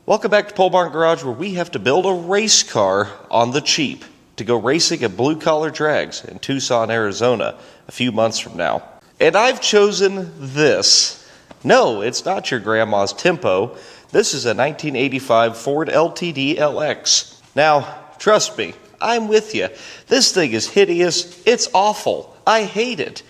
Welcome back to Pole Barn Garage, where we have to build a race car on the cheap to go racing at blue collar drags in Tucson, Arizona a few months from now. And I've chosen this. No, it's not your grandma's Tempo. This is a 1985 Ford LTD LX. Now, trust me, I'm with you. This thing is hideous. It's awful. I hate it.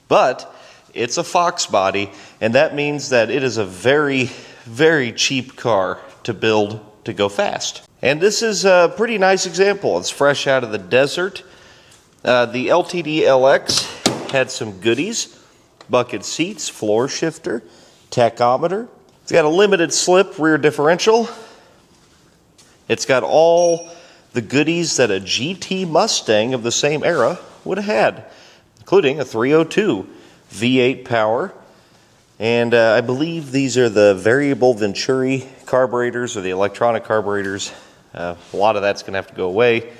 But it's a Fox body, and that means that it is a very, very cheap car to build to go fast. And this is a pretty nice example. It's fresh out of the desert. The LTD LX had some goodies: bucket seats, floor shifter, tachometer. It's got a limited slip rear differential. It's got all the goodies that a GT Mustang of the same era would have had, including a 302 V8 power. And I believe these are the variable Venturi carburetors, or the electronic carburetors. A lot of that's going to have to go away.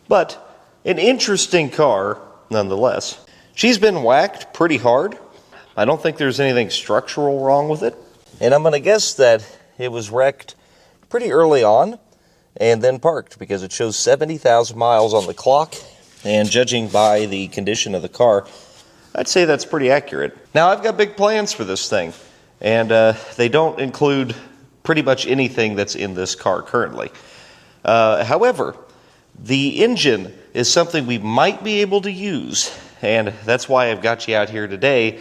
But an interesting car nonetheless. She's been whacked pretty hard. I don't think there's anything structural wrong with it. And I'm going to guess that it was wrecked pretty early on and then parked, because it shows 70,000 miles on the clock. And judging by the condition of the car, I'd say that's pretty accurate. Now, I've got big plans for this thing, and they don't include pretty much anything that's in this car currently. However, the engine is something we might be able to use, and that's why I've got you out here today,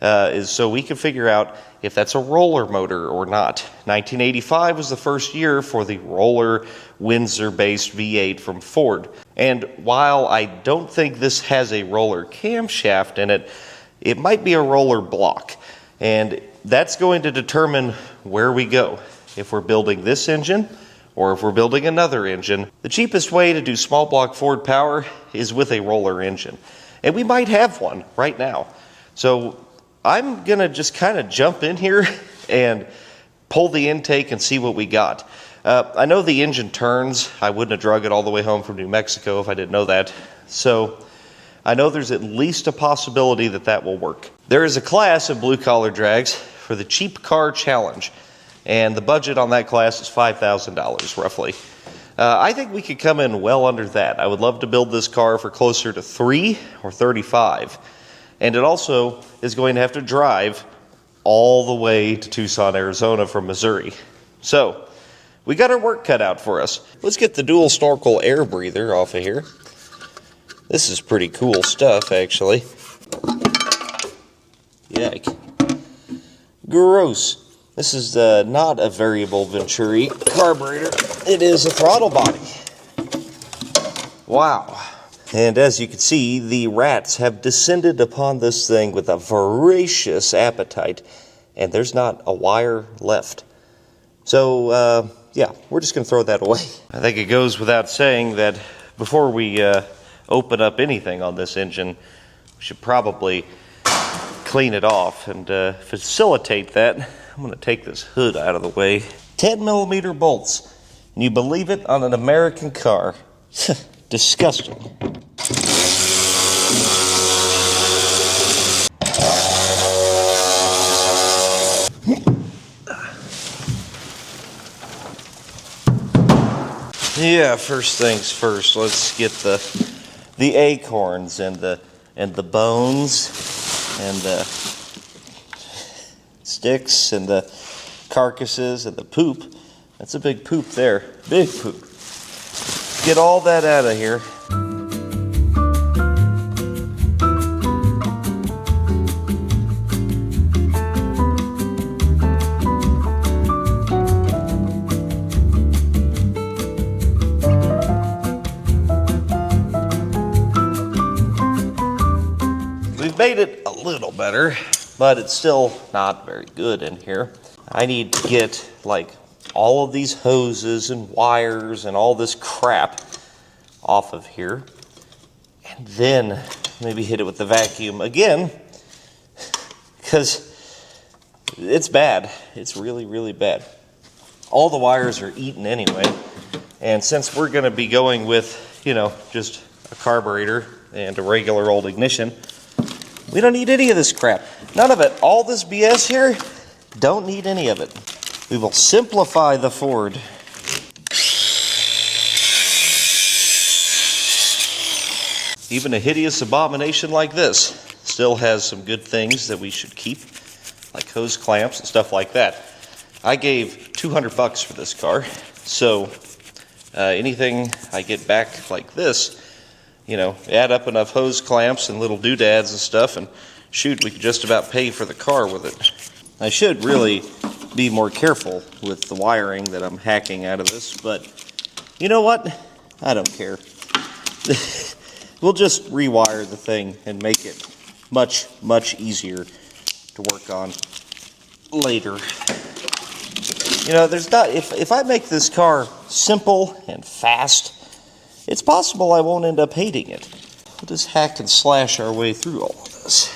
is so we can figure out if that's a roller motor or not. 1985 was the first year for the roller Windsor-based V8 from Ford. And while I don't think this has a roller camshaft in it, it might be a roller block. And that's going to determine where we go. If we're building this engine, or if we're building another engine, the cheapest way to do small block Ford power is with a roller engine. And we might have one right now. So I'm going to just kind of jump in here and pull the intake and see what we got. I know the engine turns. I wouldn't have drug it all the way home from New Mexico if I didn't know that. So I know there's at least a possibility that that will work. There is a class of blue collar drags for the cheap car challenge, and the budget on that class is $5,000 roughly. I think we could come in well under that. I would love to build this car for closer to $3 or $35. And it also is going to have to drive all the way to Tucson, Arizona from Missouri. So we got our work cut out for us. Let's get the dual snorkel air breather off of here. This is pretty cool stuff, actually. Yuck. Gross. This is not a variable Venturi carburetor. It is a throttle body. Wow. And as you can see, the rats have descended upon this thing with a voracious appetite, and there's not a wire left. So, yeah, we're just going to throw that away. I think it goes without saying that before we open up anything on this engine, we should probably clean it off. And facilitate that, I'm going to take this hood out of the way. 10mm bolts. And you believe it, on an American car. Disgusting. Yeah, first things first. Let's get the acorns and the bones and the sticks and the carcasses and the poop. That's a big poop there. Big poop. Get all that out of here. We've made it a little better, but it's still not very good in here. I need to get like all of these hoses and wires and all this crap off of here, and then maybe hit it with the vacuum again, because it's bad. It's really, really bad. All the wires are eaten anyway, and since we're going to be going with, you know, just a carburetor and a regular old ignition, we don't need any of this crap. None of it. All this BS here, don't need any of it. We will simplify the Ford. Even a hideous abomination like this still has some good things that we should keep, like hose clamps and stuff like that. I gave $200 for this car, so anything I get back like this, you know, add up enough hose clamps and little doodads and stuff, and shoot, we could just about pay for the car with it. I should really be more careful with the wiring that I'm hacking out of this, but you know what? I don't care. We'll just rewire the thing and make it much, much easier to work on later. You know, there's not, if I make this car simple and fast, it's possible I won't end up hating it. We'll just hack and slash our way through all of this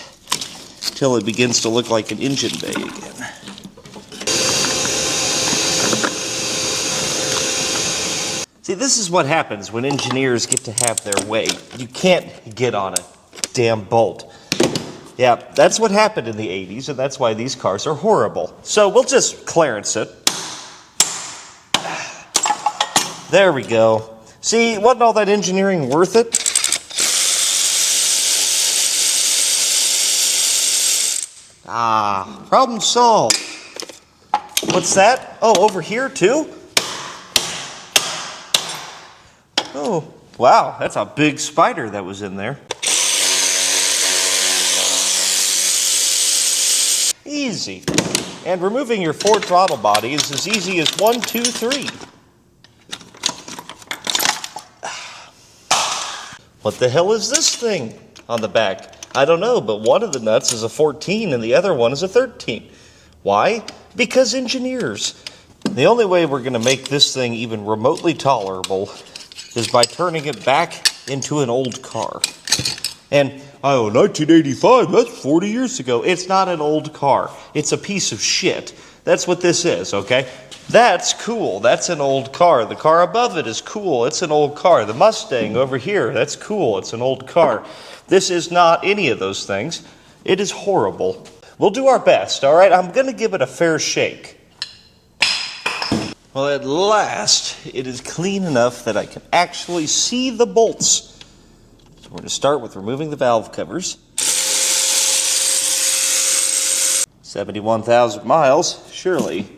until it begins to look like an engine bay again. See, this is what happens when engineers get to have their way. You can't get on a damn bolt. Yeah, that's what happened in the 80s, and that's why these cars are horrible. So we'll just clearance it. There we go. See, wasn't all that engineering worth it? Ah, problem solved. What's that? Oh, over here too? Oh, wow, that's a big spider that was in there. Easy. And removing your Ford throttle body is as easy as 1, 2, 3. What the hell is this thing on the back? I don't know, but one of the nuts is a 14 and the other one is a 13. Why? Because engineers. The only way we're going to make this thing even remotely tolerable is by turning it back into an old car. And, oh, 1985, that's 40 years ago. It's not an old car. It's a piece of shit. That's what this is, okay? That's cool. That's an old car. The car above it is cool. It's an old car. The Mustang over here, that's cool. It's an old car. This is not any of those things. It is horrible. We'll do our best, all right? I'm going to give it a fair shake. Well, at last, it is clean enough that I can actually see the bolts. So we're going to start with removing the valve covers. 71,000 miles, surely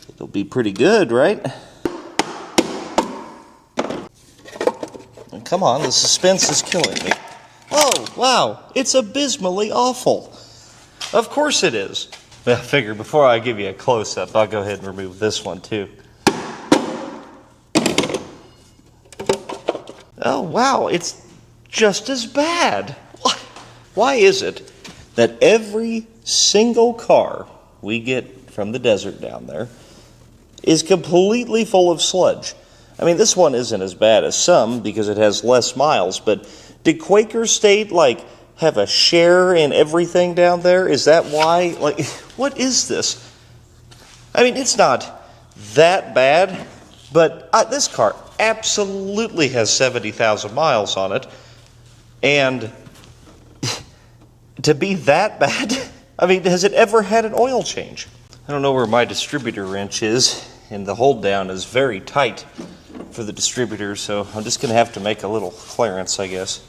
it'll be pretty good, right? And come on, the suspense is killing me. Oh, wow, it's abysmally awful. Of course it is. I figure before I give you a close-up, I'll go ahead and remove this one too. Oh, wow, it's just as bad. Why is it that every single car we get from the desert down there is completely full of sludge? I mean, this one isn't as bad as some because it has less miles, but did Quaker State, like, have a share in everything down there? Is that why? Like, what is this? I mean, it's not that bad, but this car absolutely has 70,000 miles on it. And to be that bad, I mean, has it ever had an oil change? I don't know where my distributor wrench is, and the hold down is very tight for the distributor, so I'm just going to have to make a little clearance, I guess.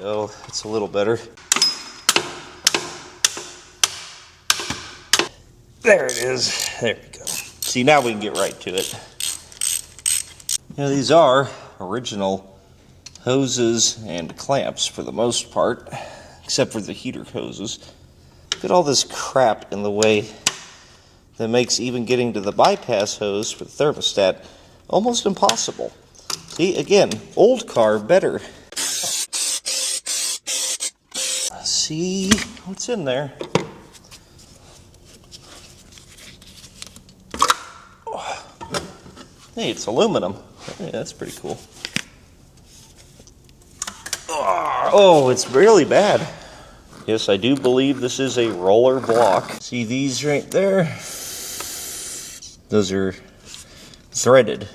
Oh, it's a little better. There it is. There we go. See, now we can get right to it. You know, these are original hoses and clamps for the most part, except for the heater hoses. Look at all this crap in the way that makes even getting to the bypass hose for the thermostat almost impossible. See, again, old car better. See what's in there. Oh. Hey, it's aluminum. Yeah, that's pretty cool. Oh, it's really bad. Yes, I do believe this is a roller block. See these right there? Those are threaded.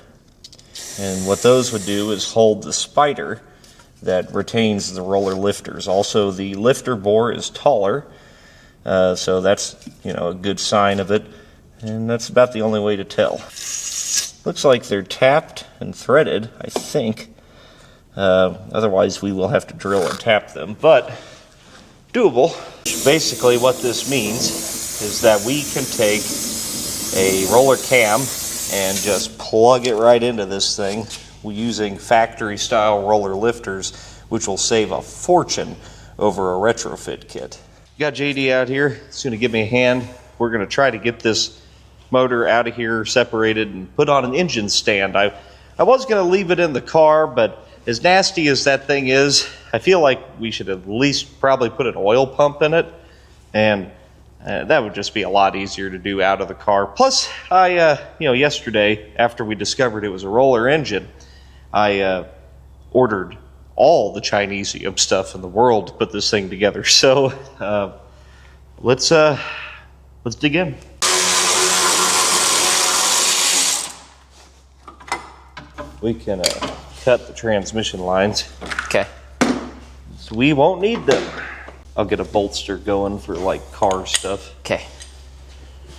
And what those would do is hold the spider that retains the roller lifters. Also, the lifter bore is taller, So that's, you know, a good sign of it. And that's about the only way to tell. Looks like they're tapped and threaded, I think. Otherwise, we will have to drill and tap them, but doable. Basically, what this means is that we can take a roller cam and just plug it right into this thing using factory-style roller lifters, which will save a fortune over a retrofit kit. Got JD out here. He's going to give me a hand. We're going to try to get this motor out of here, separated, and put on an engine stand. I was going to leave it in the car, but as nasty as that thing is, I feel like we should at least probably put an oil pump in it, and that would just be a lot easier to do out of the car. Plus, yesterday, after we discovered it was a roller engine, I ordered all the Chinesium stuff in the world to put this thing together. So let's dig in. We can cut the transmission lines. Okay. So we won't need them. I'll get a bolster going for like car stuff. Okay.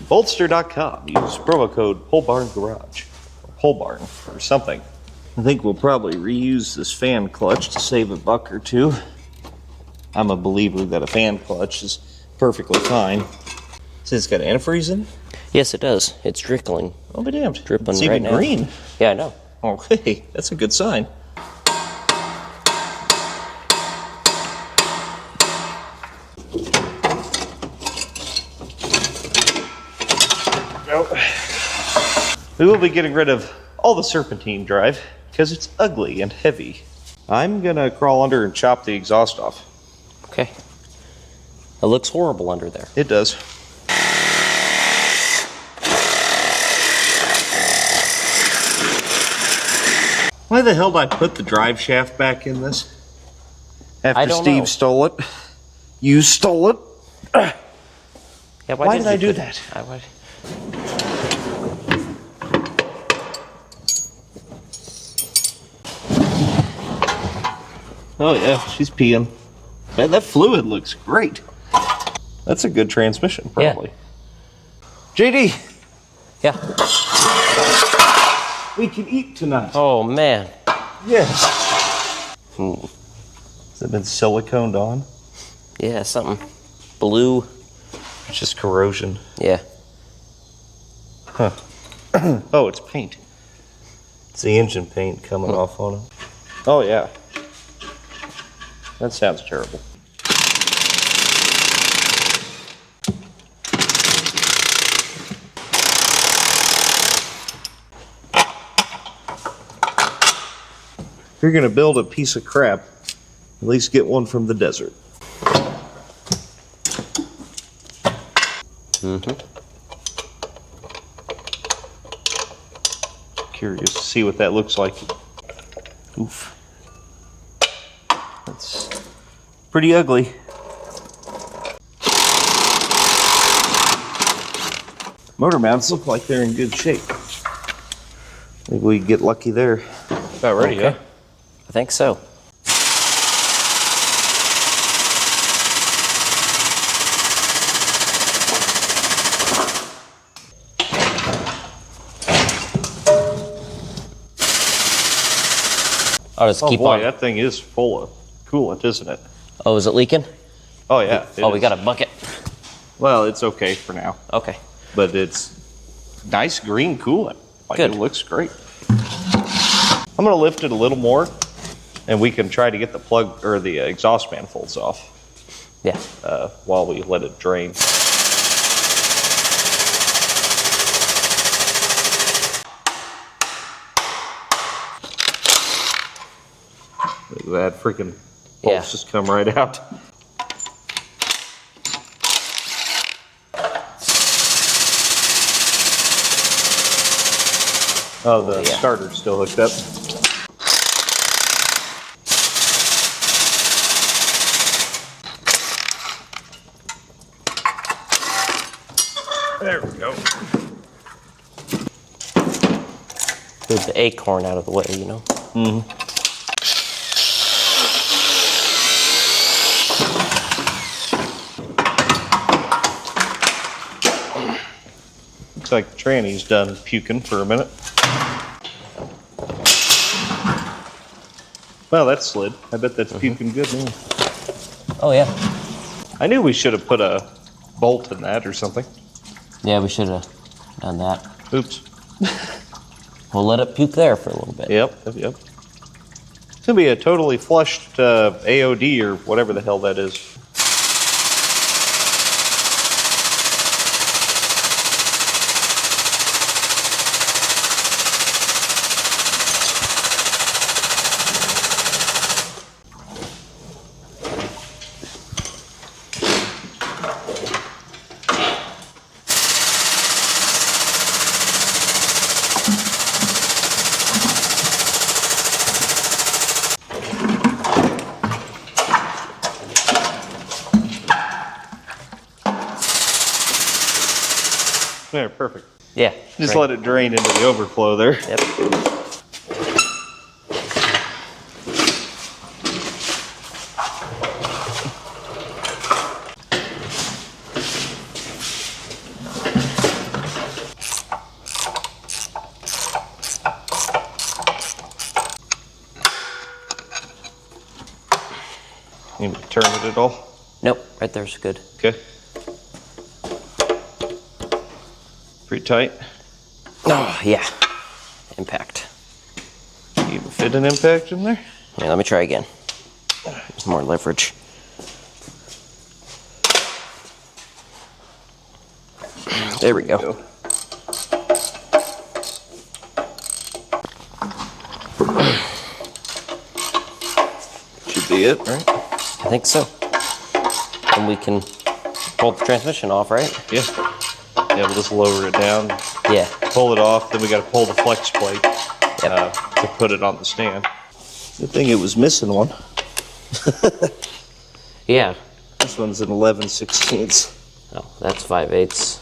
Bolster.com. Use promo code PoleBarnGarage. Or PoleBarn or something. I think we'll probably reuse this fan clutch to save $1 or $2. I'm a believer that a fan clutch is perfectly fine. See, it's got antifreeze in it? Yes, it does. It's trickling. Oh, be damned. Dripping it's right even now. green. Yeah, I know. Oh, hey, that's a good sign. We will be getting rid of all the serpentine drive because it's ugly and heavy. I'm gonna crawl under and chop the exhaust off. Okay. It looks horrible under there. It does. Why the hell did I put the drive shaft back in this? After Steve stole it. You stole it. Yeah, why did I do that? Oh yeah, she's peeing. Man, that fluid looks great. That's a good transmission, probably. Yeah. JD! Yeah. We can eat tonight. Oh, man. Yes. Has it been siliconed on? Yeah, something. Blue. It's just corrosion. Yeah. Huh. Oh, it's paint. It's the engine paint coming off on it. Oh, yeah. That sounds terrible. If you're going to build a piece of crap, at least get one from the desert. Curious to see what that looks like. Oof. That's pretty ugly. Motor mounts look like they're in good shape. Maybe we get lucky there. About ready, okay. Huh? I think so. I'll just keep on. That thing is full of coolant, isn't it? Oh, is it leaking? Oh, yeah. We got a bucket. Well, it's okay for now. Okay. But it's nice green coolant. Like, good. It looks great. I'm going to lift it a little more, and we can try to get the plug or the exhaust manifolds off. Yeah. While we let it drain. Look at that freaking bolts just come right out. Oh, the starter's still hooked up. There we go. Move the acorn out of the way, you know? Mm-hmm. Looks like the tranny's done puking for a minute. Well, that slid. I bet that's puking good now. Oh, yeah. I knew we should have put a bolt in that or something. Yeah, we should have done that. Oops. We'll let it puke there for a little bit. Yep. It's going to be a totally flushed AOD or whatever the hell that is. There, perfect. Yeah. Just let it drain into the overflow there. Yep. Need me to turn it at all? Nope, right there's good. Okay. Pretty tight. Oh, yeah. Impact. You even fit an impact in there? Yeah, let me try again. There's more leverage. There we go. Should be it, right? I think so. And we can pull the transmission off, right? Yeah. Yeah, we'll just lower it down, Yeah. pull it off, then we got to pull the flex plate Yep. to put it on the stand. Good thing it was missing one. Yeah. This one's an 11/16. Oh, that's 5/8.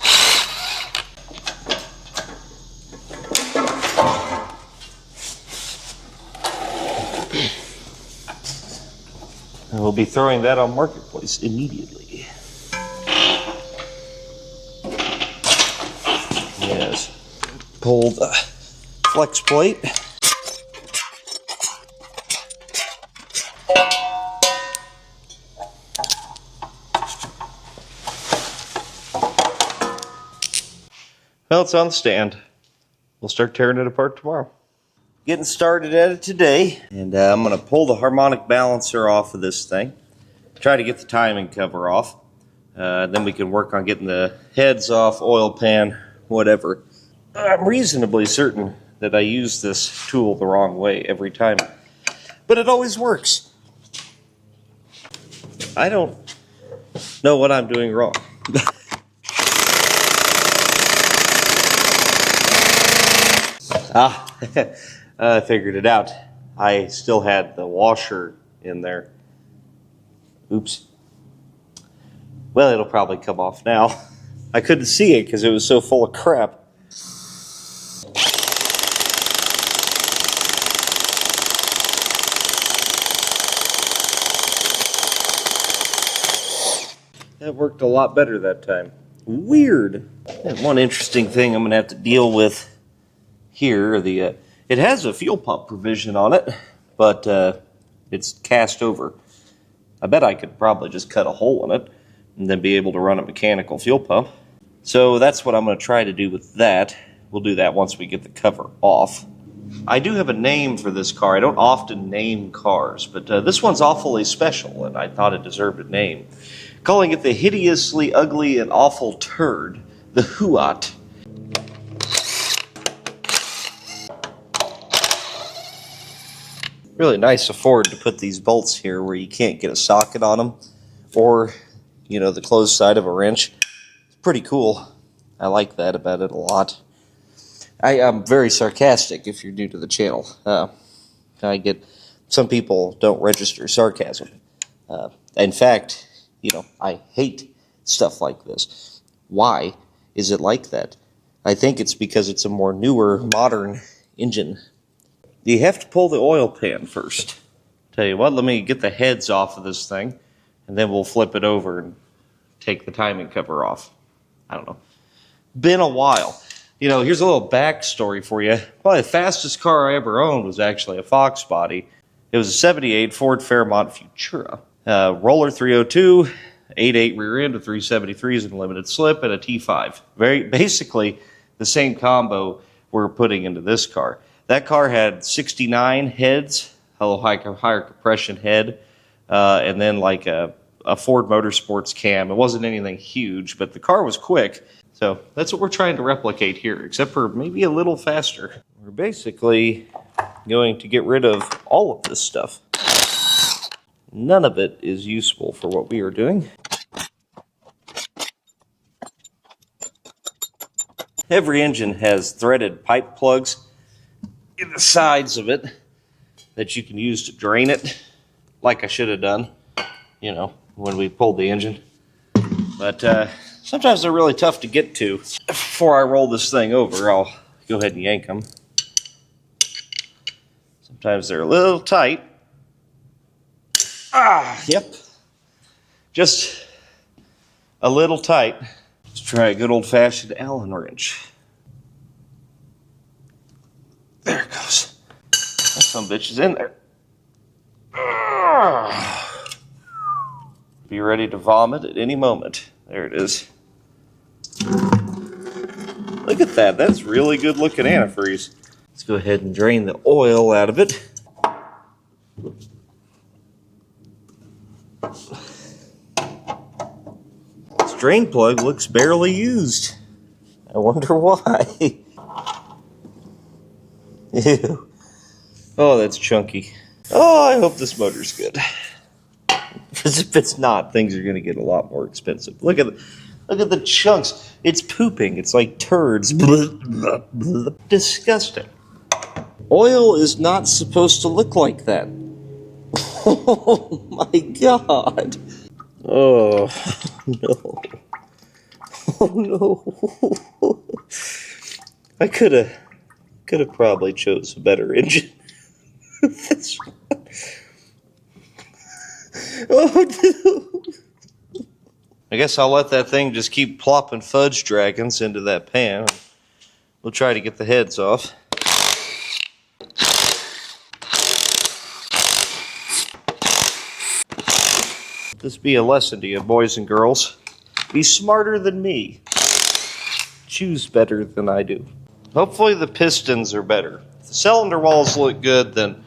And we'll be throwing that on Marketplace immediately. Yes. Pull the flex plate. Well, it's on the stand. We'll start tearing it apart tomorrow. Getting started at it today, and I'm going to pull the harmonic balancer off of this thing. Try to get the timing cover off. Then we can work on getting the heads off, oil pan, whatever. I'm reasonably certain that I use this tool the wrong way every time, but it always works. I don't know what I'm doing wrong. I figured it out. I still had the washer in there. Oops. Well, it'll probably come off now. I couldn't see it because it was so full of crap. That worked a lot better that time. Weird. And one interesting thing I'm going to have to deal with here, it has a fuel pump provision on it, but it's cast over. I bet I could probably just cut a hole in it and then be able to run a mechanical fuel pump. So that's what I'm going to try to do with that. We'll do that once we get the cover off. I do have a name for this car. I don't often name cars, but this one's awfully special, and I thought it deserved a name. Calling it the hideously ugly and awful turd, the Huat. Really nice of Ford to put these bolts here where you can't get a socket on them, or, you know, the closed side of a wrench. It's pretty cool. I like that about it a lot. I am very sarcastic if you're new to the channel. I get some people don't register sarcasm. In fact, you know, I hate stuff like this. Why is it like that? I think it's because it's a more newer, modern engine. You have to pull the oil pan first. Tell you what, let me get the heads off of this thing, and then we'll flip it over and take the timing cover off. I don't know. Been a while. You know, here's a little backstory for you. Probably the fastest car I ever owned was actually a Fox Body. It was a 78 Ford Fairmont Futura. Roller 302, 8.8 rear end with 373s and limited slip, and a T5. Basically the same combo we're putting into this car. That car had 69 heads, a little higher compression head, and then like a Ford Motorsports cam. It wasn't anything huge, but the car was quick. So that's what we're trying to replicate here, except for maybe a little faster. We're basically going to get rid of all of this stuff. None of it is useful for what we are doing. Every engine has threaded pipe plugs in the sides of it that you can use to drain it, like I should have done, you know, when we pulled the engine. But sometimes they're really tough to get to. Before I roll this thing over, I'll go ahead and yank them. Sometimes they're a little tight. Yep. Just a little tight. Let's try a good old-fashioned Allen wrench. There it goes. That some bitch is in there. Be ready to vomit at any moment. There it is. Look at that. That's really good looking antifreeze. Let's go ahead and drain the oil out of it. This drain plug looks barely used. I wonder why. Ew. Oh, that's chunky. Oh, I hope this motor's good. Because if it's not, things are going to get a lot more expensive. Look at the chunks. It's pooping. It's like turds. Disgusting. Oil is not supposed to look like that. Oh my God. Oh no. Oh no. I could have probably chose a better engine. This one. Oh no. I guess I'll let that thing just keep plopping fudge dragons into that pan. We'll try to get the heads off. This be a lesson to you, boys and girls. Be smarter than me. Choose better than I do. Hopefully the pistons are better. If the cylinder walls look good, then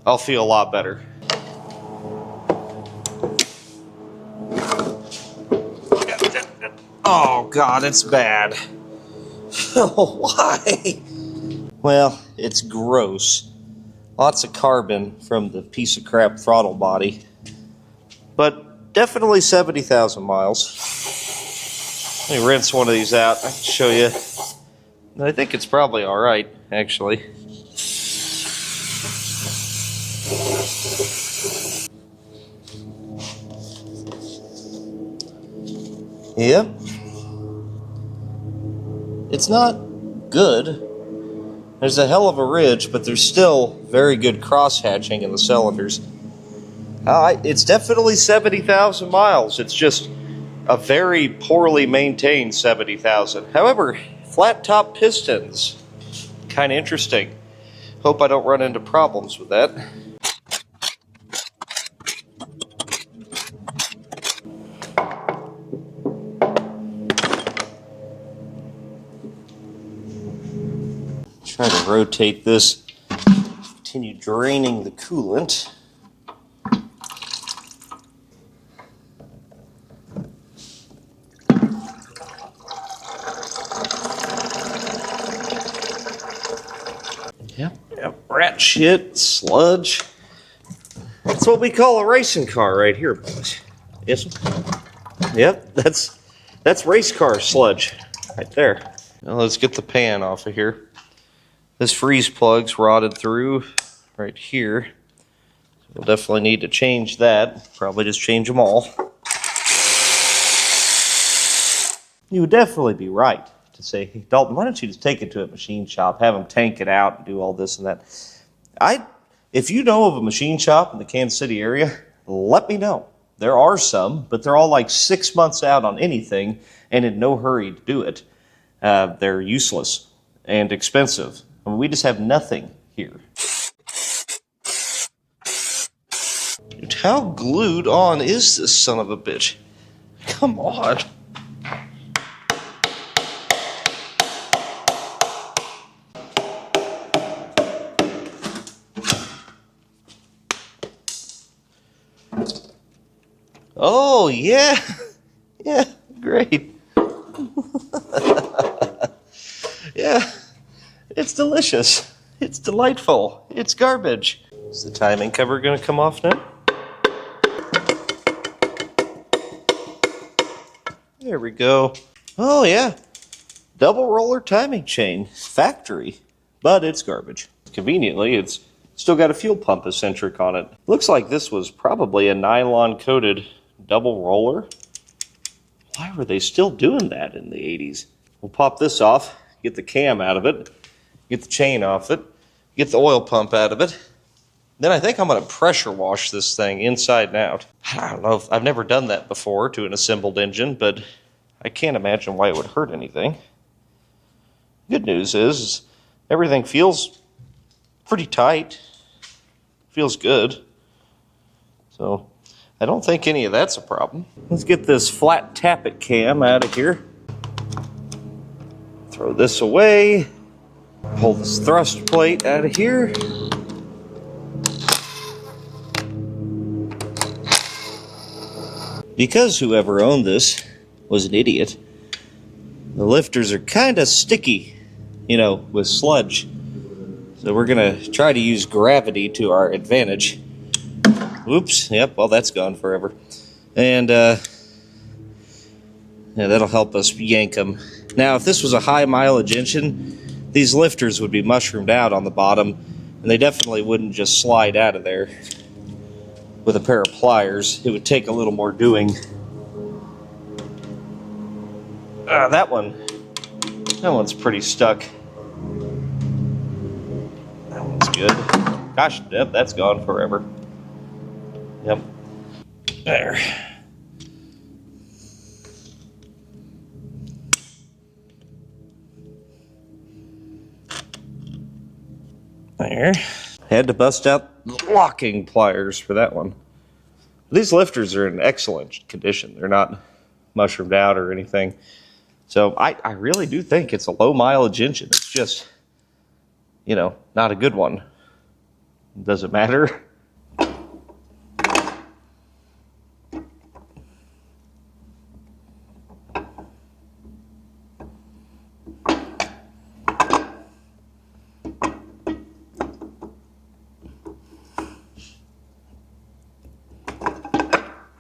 I'll feel a lot better. Oh God, it's bad. Oh, why? Well, it's gross. Lots of carbon from the piece of crap throttle body. But definitely 70,000 miles. Let me rinse one of these out. I can show you. I think it's probably all right, actually. Yep. It's not good. There's a hell of a ridge, but there's still very good cross-hatching in the cylinders. It's definitely 70,000 miles. It's just a very poorly maintained 70,000. However, flat top pistons, kind of interesting. Hope I don't run into problems with that. Try to rotate this, continue draining the coolant. Yep, rat shit, sludge. That's what we call a racing car right here, boys. Yes, yep, that's race car sludge right there. Now let's get the pan off of here. This freeze plug's rotted through right here. We'll definitely need to change that. Probably just change them all. You would definitely be right to say, hey, Dalton, why don't you just take it to a machine shop, have them tank it out and do all this and that. If you know of a machine shop in the Kansas City area, let me know. There are some, but they're all like 6 months out on anything and in no hurry to do it. they're useless and expensive. I mean, we just have nothing here. Dude, how glued on is this son of a bitch? Come on. Oh, yeah. Yeah, great. Yeah, it's delicious. It's delightful. It's garbage. Is the timing cover going to come off now? There we go. Oh, yeah. Double roller timing chain. Factory. But it's garbage. Conveniently, it's still got a fuel pump eccentric on it. Looks like this was probably a nylon-coated double roller. Why were they still doing that in the 80s? We'll pop this off, get the cam out of it, get the chain off it, get the oil pump out of it. Then I think I'm going to pressure wash this thing inside and out. I don't know if I've never done that before to an assembled engine, but I can't imagine why it would hurt anything. Good news is everything feels pretty tight. Feels good. So I don't think any of that's a problem. Let's get this flat tappet cam out of here. Throw this away. Pull this thrust plate out of here. Because whoever owned this was an idiot, the lifters are kind of sticky, you know, with sludge. So we're going to try to use gravity to our advantage. Oops, yep, well that's gone forever. And yeah, that'll help us yank them. Now, if this was a high mileage engine, these lifters would be mushroomed out on the bottom, and they definitely wouldn't just slide out of there with a pair of pliers. It would take a little more doing. That one's pretty stuck. That one's good. Gosh, yep, that's gone forever. Yep. There. There. Had to bust out the locking pliers for that one. These lifters are in excellent condition. They're not mushroomed out or anything. So I really do think it's a low mileage engine. It's just, you know, not a good one. Does it matter?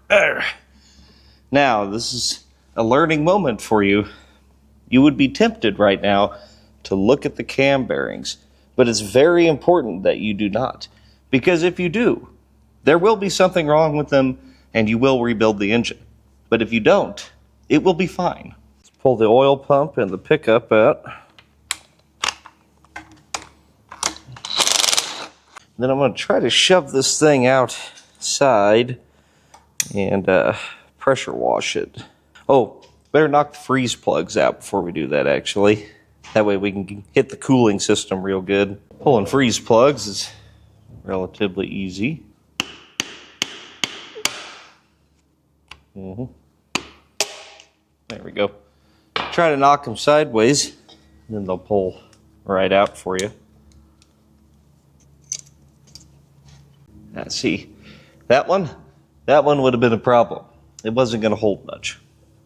There. Now, this is a learning moment for you. You would be tempted right now to look at the cam bearings, but it's very important that you do not, because if you do, there will be something wrong with them and you will rebuild the engine. But if you don't, it will be fine. Let's pull the oil pump and the pickup out. Then I'm going to try to shove this thing outside and pressure wash it. Oh, better knock the freeze plugs out before we do that, actually. That way we can hit the cooling system real good. Pulling freeze plugs is relatively easy. There we go. Try to knock them sideways, and then they'll pull right out for you. Let's see. That one would have been a problem. It wasn't going to hold much.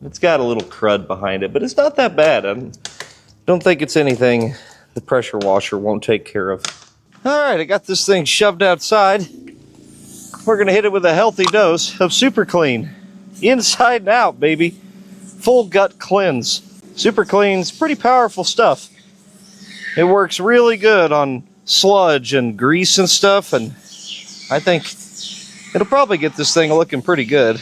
It's got a little crud behind it, but it's not that bad. I don't think it's anything the pressure washer won't take care of. All right, I got this thing shoved outside. We're going to hit it with a healthy dose of Super Clean. Inside and out, baby. Full gut cleanse. Super Clean's pretty powerful stuff. It works really good on sludge and grease and stuff, and I think it'll probably get this thing looking pretty good.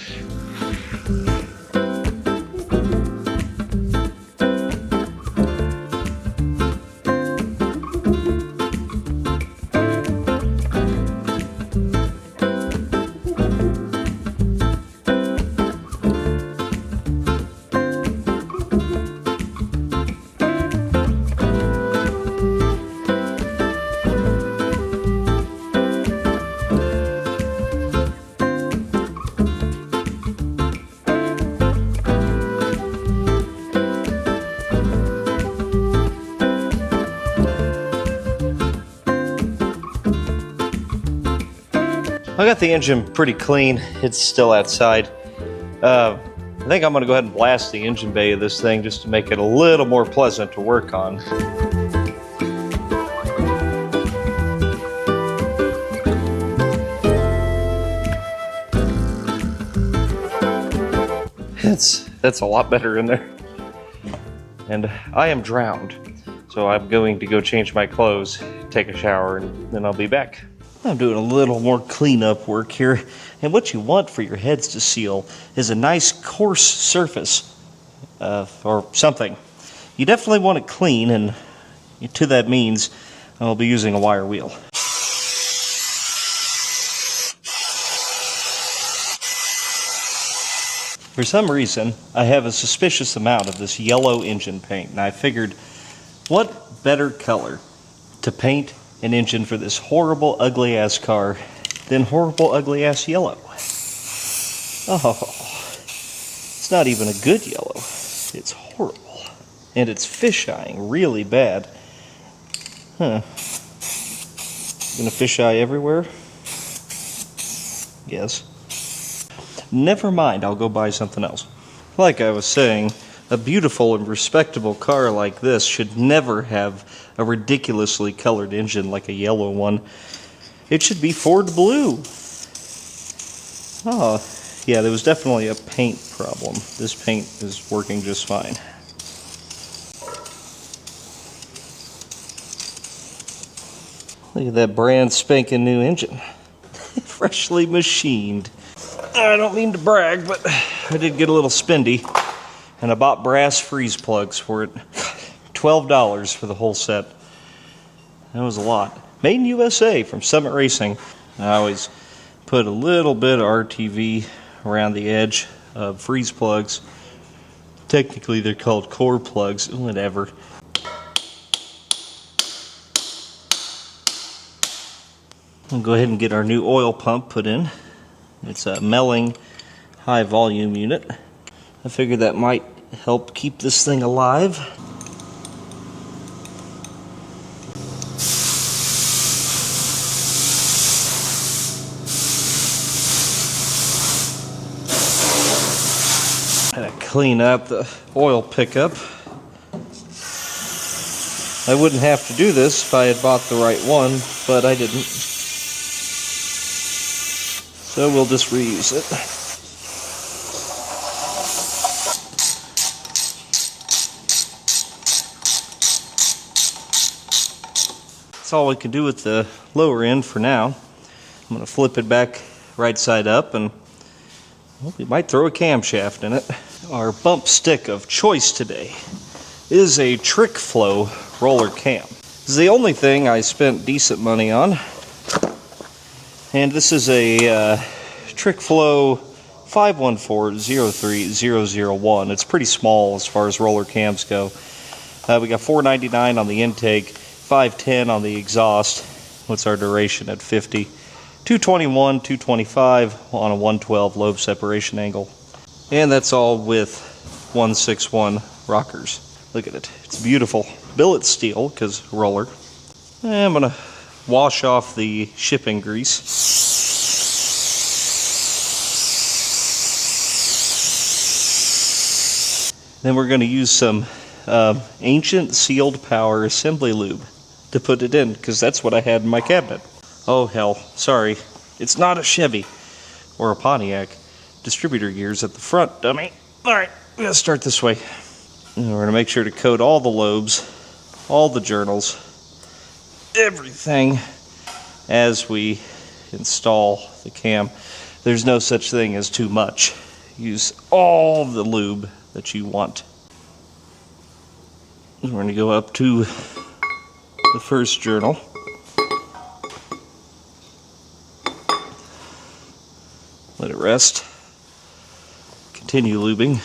I got the engine pretty clean. It's still outside. I think I'm going to go ahead and blast the engine bay of this thing just to make it a little more pleasant to work on. That's a lot better in there. And I am drowned. So I'm going to go change my clothes, take a shower, and then I'll be back. I'm doing a little more cleanup work here. And what you want for your heads to seal is a nice coarse surface or something. You definitely want it clean, and to that means I'll be using a wire wheel. For some reason, I have a suspicious amount of this yellow engine paint, and I figured, what better color to paint an engine for this horrible, ugly-ass car than horrible, ugly-ass yellow? Oh, it's not even a good yellow. It's horrible. And it's fish-eyeing really bad. Huh. Gonna fish-eye everywhere? Yes. Never mind, I'll go buy something else. Like I was saying, a beautiful and respectable car like this should never have a ridiculously colored engine like a yellow one. It should be Ford blue. Oh, yeah, there was definitely a paint problem. This paint is working just fine. Look at that brand spanking new engine. Freshly machined. I don't mean to brag, but I did get a little spendy, and I bought brass freeze plugs for it. $12 for the whole set. That was a lot. Made in USA from Summit Racing. I always put a little bit of RTV around the edge of freeze plugs. Technically they're called core plugs, whatever. We'll go ahead and get our new oil pump put in. It's a Melling high volume unit. I figured that might help keep this thing alive. Had to clean up the oil pickup. I wouldn't have to do this if I had bought the right one, but I didn't. So we'll just reuse it. That's all we can do with the lower end for now. I'm going to flip it back right side up, and well, we might throw a camshaft in it. Our bump stick of choice today is a Trick Flow roller cam. This is the only thing I spent decent money on. And this is a Trick Flow 514-03001. It's pretty small as far as roller cams go. We got $4.99 on the intake, $5.10 on the exhaust. What's our duration at 50? 221, 225 on a 112 lobe separation angle. And that's all with 161 rockers. Look at it. It's beautiful. Billet steel, because roller. And I'm going to wash off the shipping grease. Then we're going to use some ancient sealed power assembly lube to put it in, because that's what I had in my cabinet. Oh hell, sorry. It's not a Chevy or a Pontiac. Distributor gears at the front, dummy. Alright, we gotta start this way. And we're going to make sure to coat all the lobes, all the journals, everything as we install the cam. There's no such thing as too much. Use all the lube that you want. We're going to go up to the first journal. Let it rest. Continue lubing.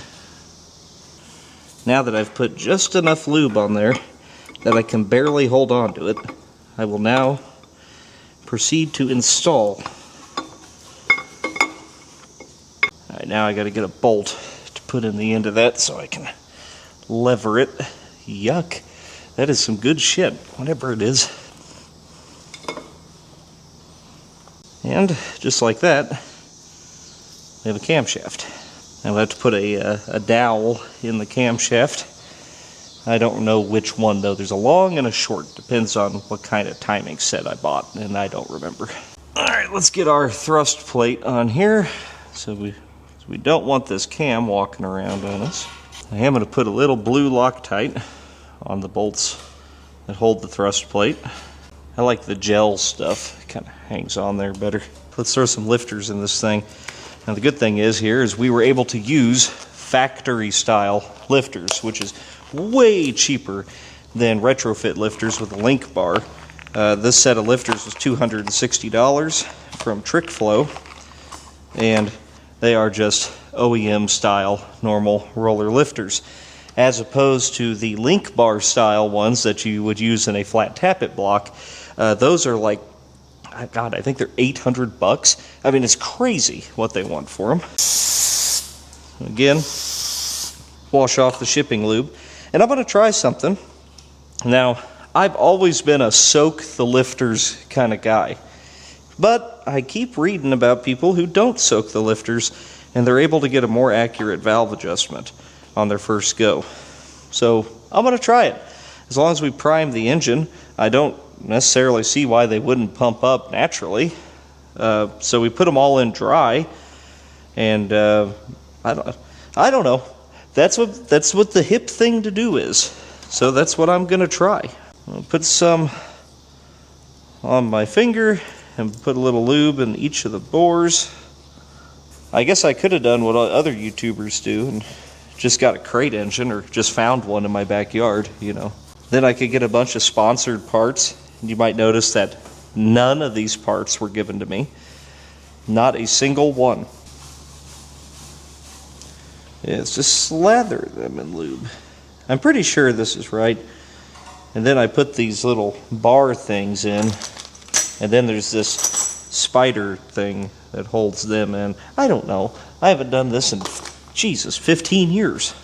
Now that I've put just enough lube on there that I can barely hold on to it, I will now proceed to install. Alright, now I got to get a bolt to put in the end of that so I can lever it. Yuck. That is some good shit, whatever it is. Yeah, And just like that, we have a camshaft. Now we'll have to put a dowel in the camshaft. I don't know which one though. There's a long and a short. Depends on what kind of timing set I bought, and I don't remember. Alright, let's get our thrust plate on here. So we don't want this cam walking around on us. I am going to put a little blue Loctite on the bolts that hold the thrust plate. I like the gel stuff. It kind of hangs on there better. Let's throw some lifters in this thing. Now the good thing is we were able to use factory style lifters, which is way cheaper than retrofit lifters with a link bar. This set of lifters was $260 from Trick Flow, and they are just OEM style normal roller lifters, as opposed to the link bar style ones that you would use in a flat tappet block. Those are like, God, I think they're $800. I mean, it's crazy what they want for them. Again, wash off the shipping lube. And I'm going to try something. Now, I've always been a soak the lifters kind of guy. But I keep reading about people who don't soak the lifters, and they're able to get a more accurate valve adjustment on their first go. So, I'm going to try it. As long as we prime the engine, I don't necessarily see why they wouldn't pump up naturally. So we put them all in dry, and I don't know. That's what the hip thing to do is. So that's what I'm going to try. I'll put some on my finger and put a little lube in each of the bores. I guess I could have done what other YouTubers do and just got a crate engine or just found one in my backyard, you know. Then I could get a bunch of sponsored parts. You might notice that none of these parts were given to me. Not a single one. It's just slather them in lube. I'm pretty sure this is right. And then I put these little bar things in. And then there's this spider thing that holds them in. I don't know. I haven't done this in, Jesus, 15 years.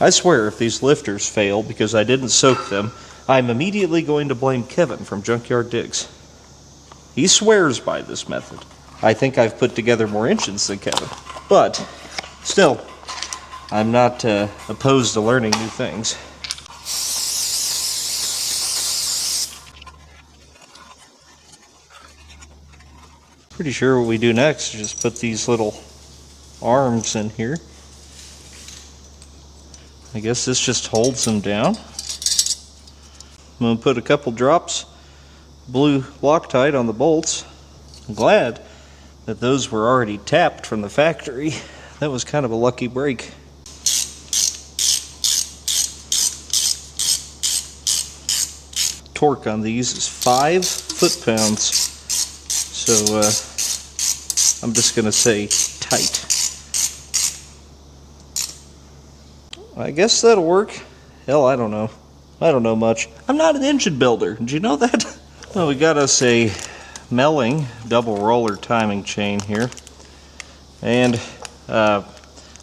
I swear if these lifters fail because I didn't soak them, I'm immediately going to blame Kevin from Junkyard Digs. He swears by this method. I think I've put together more engines than Kevin. But, still, I'm not opposed to learning new things. Pretty sure what we do next is just put these little arms in here. I guess this just holds them down. I'm going to put a couple drops blue Loctite on the bolts. I'm glad that those were already tapped from the factory. That was kind of a lucky break. Torque on these is 5 foot-pounds. So I'm just going to say tight. I guess that'll work. Hell, I don't know. I don't know much. I'm not an engine builder. Did you know that? Well, we got us a Melling double roller timing chain here. And I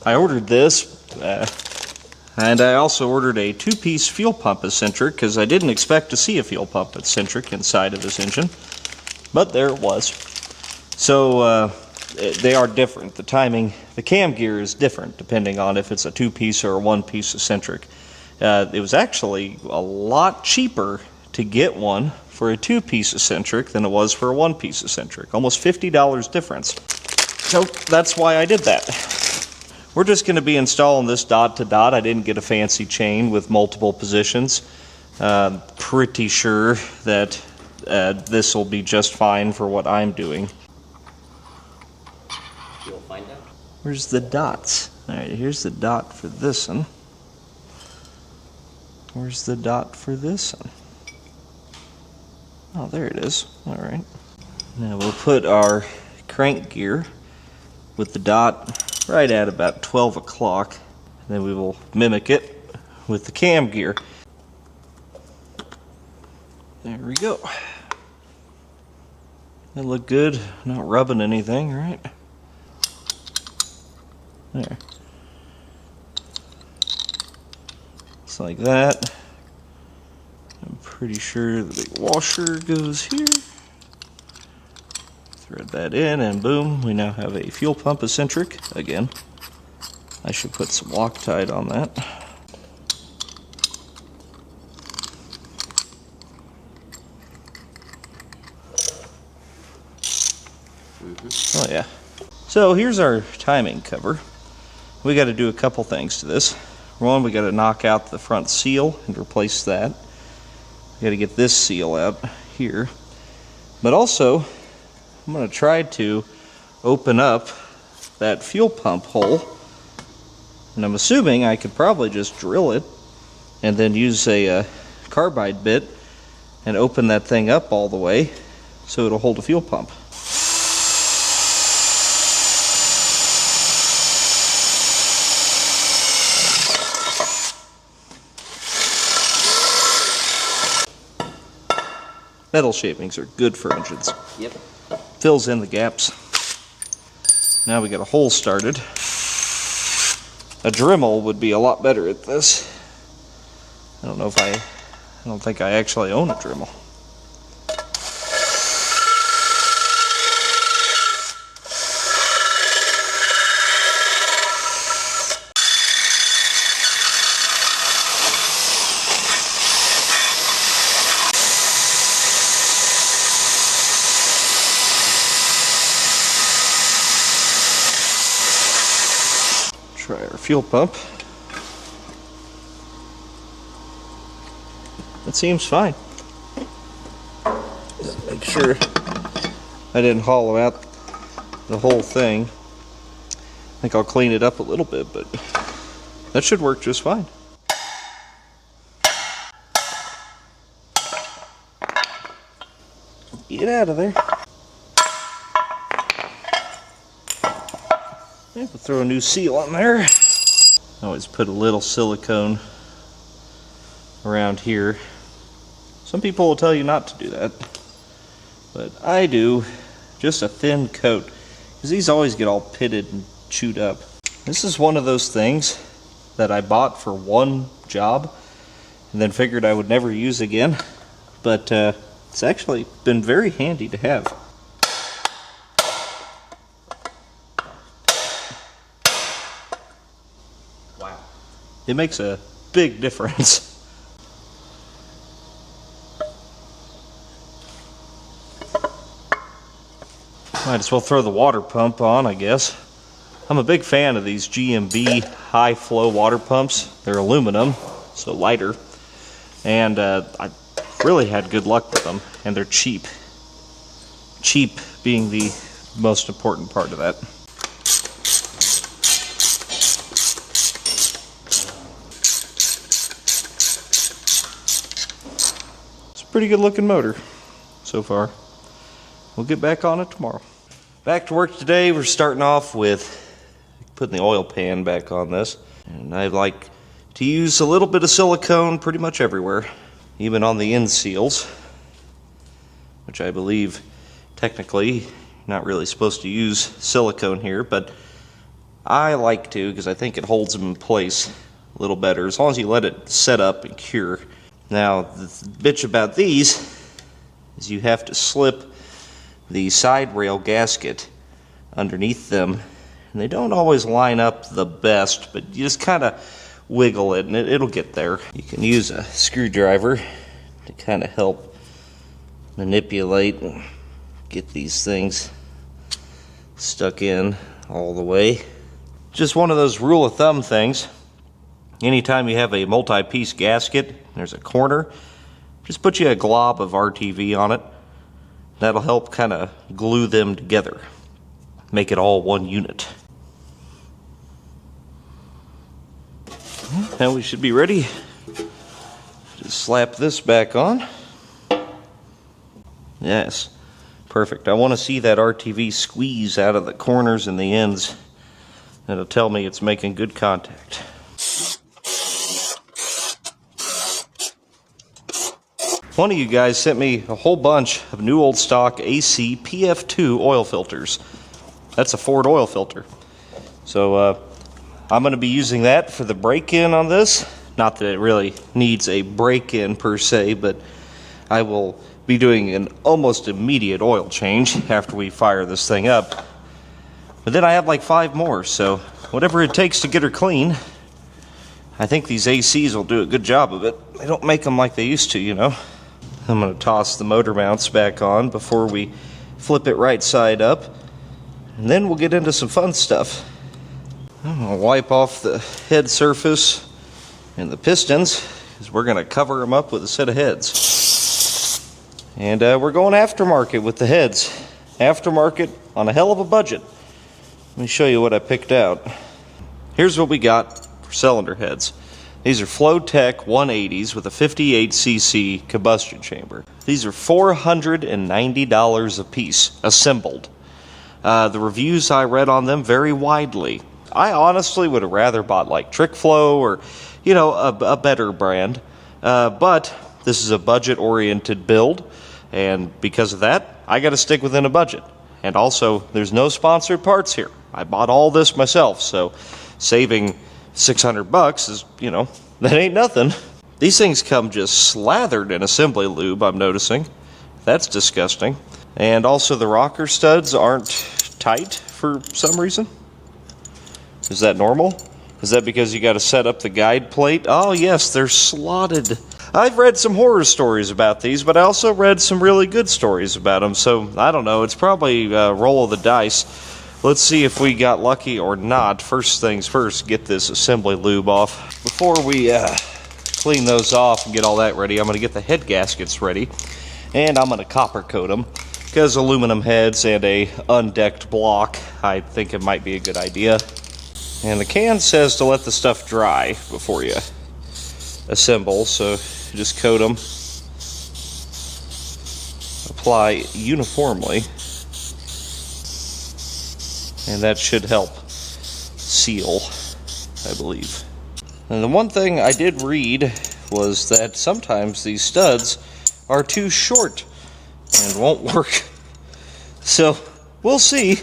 ordered this. And I also ordered a 2-piece fuel pump eccentric because I didn't expect to see a fuel pump eccentric inside of this engine. But there it was. So they are different. The timing, the cam gear is different depending on if it's a 2-piece or a 1-piece eccentric. It was actually a lot cheaper to get one for a 2-piece eccentric than it was for a 1-piece eccentric. Almost $50 difference. So that's why I did that. We're just going to be installing this dot to dot. I didn't get a fancy chain with multiple positions. Pretty sure that this will be just fine for what I'm doing. You'll find out. Where's the dots? Alright, here's the dot for this one. Where's the dot for this one? Oh, there it is. Alright. Now we'll put our crank gear with the dot right at about 12 o'clock. Then we will mimic it with the cam gear. There we go. That look good. Not rubbing anything, right? There. Just like that. And Pretty sure the big washer goes here. Thread that in, and boom, we now have a fuel pump eccentric again. I should put some Loctite on that. Oh yeah. So here's our timing cover. We got to do a couple things to this. One, we got to knock out the front seal and replace that. We got to get this seal out here. But also, I'm going to try to open up that fuel pump hole. And I'm assuming I could probably just drill it and then use a carbide bit and open that thing up all the way so it'll hold a fuel pump. Metal shavings are good for engines. Yep. Fills in the gaps. Now we got a hole started. A Dremel would be a lot better at this. I don't think I actually own a Dremel. Try our fuel pump. It seems fine. Just make sure I didn't hollow out the whole thing. I think I'll clean it up a little bit, but that should work just fine. Get out of there. Yeah, we'll throw a new seal on there. Always put a little silicone around here. Some people will tell you not to do that, but I do. Just a thin coat, because these always get all pitted and chewed up. This is one of those things that I bought for one job and then figured I would never use again, but it's actually been very handy to have. It makes a big difference. Might as well throw the water pump on, I guess. I'm a big fan of these GMB high flow water pumps. They're aluminum, so lighter. And I really had good luck with them, and they're cheap. Cheap being the most important part of that. Pretty good looking motor so far. We'll get back on it tomorrow. Back to work today. We're starting off with putting the oil pan back on this. And I like to use a little bit of silicone pretty much everywhere, even on the end seals, which I believe technically you're not really supposed to use silicone here, but I like to because I think it holds them in place a little better as long as you let it set up and cure. Now, the bitch about these is you have to slip the side rail gasket underneath them, and they don't always line up the best, but you just kind of wiggle it and it'll get there. You can use a screwdriver to kind of help manipulate and get these things stuck in all the way. Just one of those rule of thumb things. Anytime you have a multi-piece gasket, there's a corner, just put you a glob of RTV on it. That'll help kind of glue them together, make it all one unit. Now we should be ready. Just slap this back on. Yes, perfect. I want to see that RTV squeeze out of the corners and the ends. That'll tell me it's making good contact. One of you guys sent me a whole bunch of new old stock AC PF2 oil filters. That's a Ford oil filter. So I'm going to be using that for the break-in on this. Not that it really needs a break-in per se, but I will be doing an almost immediate oil change after we fire this thing up. But then I have like 5 more, so whatever it takes to get her clean. I think these ACs will do a good job of it. They don't make them like they used to, you know. I'm going to toss the motor mounts back on before we flip it right side up. And then we'll get into some fun stuff. I'm going to wipe off the head surface and the pistons, because we're going to cover them up with a set of heads. And we're going aftermarket with the heads. Aftermarket on a hell of a budget. Let me show you what I picked out. Here's what we got for cylinder heads. These are Flowtech 180s with a 58cc combustion chamber. These are $490 a piece, assembled. The reviews I read on them vary widely. I honestly would have rather bought like TrickFlow or, you know, a better brand. But this is a budget-oriented build, and because of that, I got to stick within a budget. And also, there's no sponsored parts here. I bought all this myself, so saving $600 is, you know, that ain't nothing. These things come just slathered in assembly lube, I'm noticing. That's disgusting. And also the rocker studs aren't tight for some reason. Is that normal? Is that because you got to set up the guide plate? Oh yes, they're slotted. I've read some horror stories about these, but I also read some really good stories about them, so I don't know. It's probably a roll of the dice. Let's see if we got lucky or not. First things first, get this assembly lube off. Before we clean those off and get all that ready, I'm going to get the head gaskets ready, and I'm going to copper coat them, because aluminum heads and a undecked block, I think it might be a good idea. And the can says to let the stuff dry before you assemble, so you just coat them, apply uniformly, and that should help seal, I believe. And the one thing I did read was that sometimes these studs are too short and won't work. So we'll see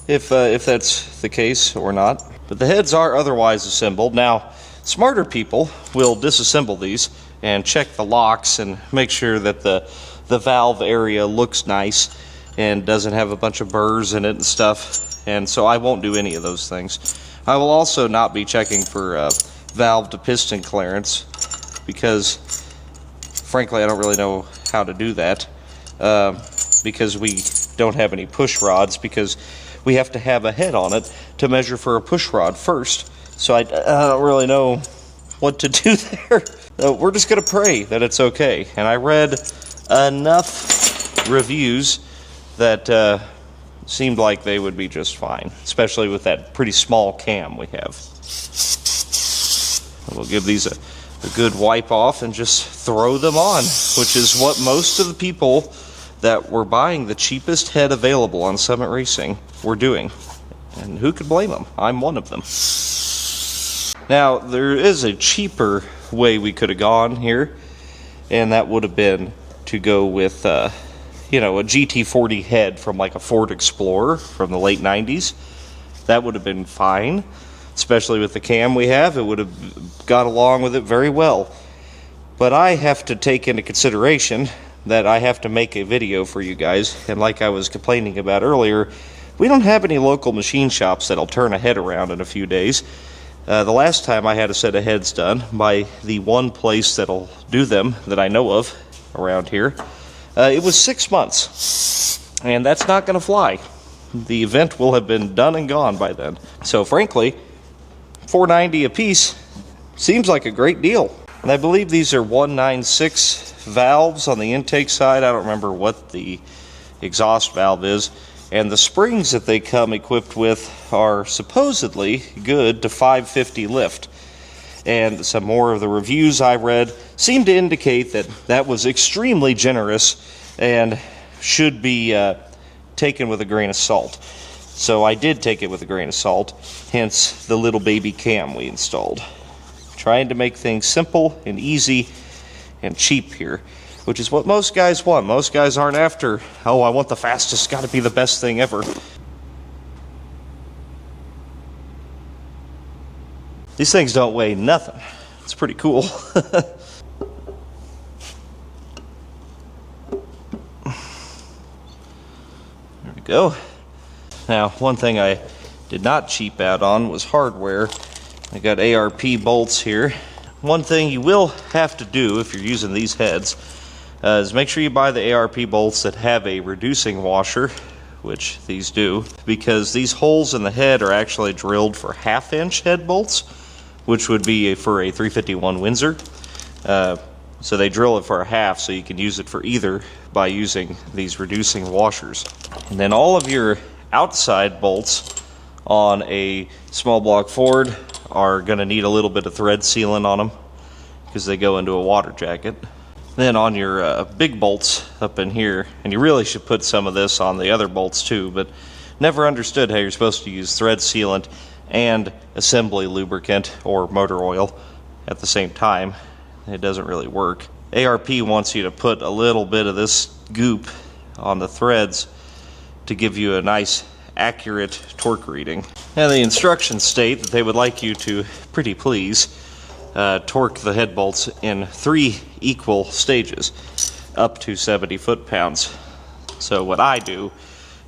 if that's the case or not. But the heads are otherwise assembled. Now, smarter people will disassemble these and check the locks and make sure that the valve area looks nice and doesn't have a bunch of burrs in it and stuff. And so I won't do any of those things. I will also not be checking for valve to piston clearance, because frankly I don't really know how to do that, because we don't have any push rods, because we have to have a head on it to measure for a push rod first. So I don't really know what to do there. We're just going to pray that it's okay. And I read enough reviews that seemed like they would be just fine, especially with that pretty small cam we have. We'll give these a good wipe off and just throw them on, which is what most of the people that were buying the cheapest head available on Summit Racing were doing. And who could blame them? I'm one of them. Now, there is a cheaper way we could have gone here, and that would have been to go with you know, a GT40 head from like a Ford Explorer from the late 90s. That would have been fine, especially with the cam we have. It would have got along with it very well. But I have to take into consideration that I have to make a video for you guys, and like I was complaining about earlier, we don't have any local machine shops that'll turn a head around in a few days. The last time I had a set of heads done by the one place that'll do them that I know of around here, it was 6 months, and that's not going to fly. The event will have been done and gone by then. So frankly, $490 a piece seems like a great deal. And I believe these are 196 valves on the intake side. I don't remember what the exhaust valve is. And the springs that they come equipped with are supposedly good to 550 lift. And some more of the reviews I read seem to indicate that that was extremely generous and should be taken with a grain of salt. So I did take it with a grain of salt, hence the little baby cam we installed. Trying to make things simple and easy and cheap here, which is what most guys want. Most guys aren't after, oh, I want the fastest, got to be the best thing ever. These things don't weigh nothing. It's pretty cool. we go. Now, one thing I did not cheap out on was hardware. I got ARP bolts here. One thing you will have to do if you're using these heads is make sure you buy the ARP bolts that have a reducing washer, which these do, because these holes in the head are actually drilled for 1/2 inch head bolts, which would be for a 351 Windsor. So they drill it for a 1/2, so you can use it for either by using these reducing washers. And then all of your outside bolts on a small block Ford are going to need a little bit of thread sealant on them because they go into a water jacket. Then on your big bolts up in here, and you really should put some of this on the other bolts too, but never understood how you're supposed to use thread sealant and assembly lubricant or motor oil at the same time. It doesn't really work. ARP wants you to put a little bit of this goop on the threads to give you a nice accurate torque reading. Now the instructions state that they would like you to, pretty please, torque the head bolts in 3 equal stages up to 70 foot-pounds. So what I do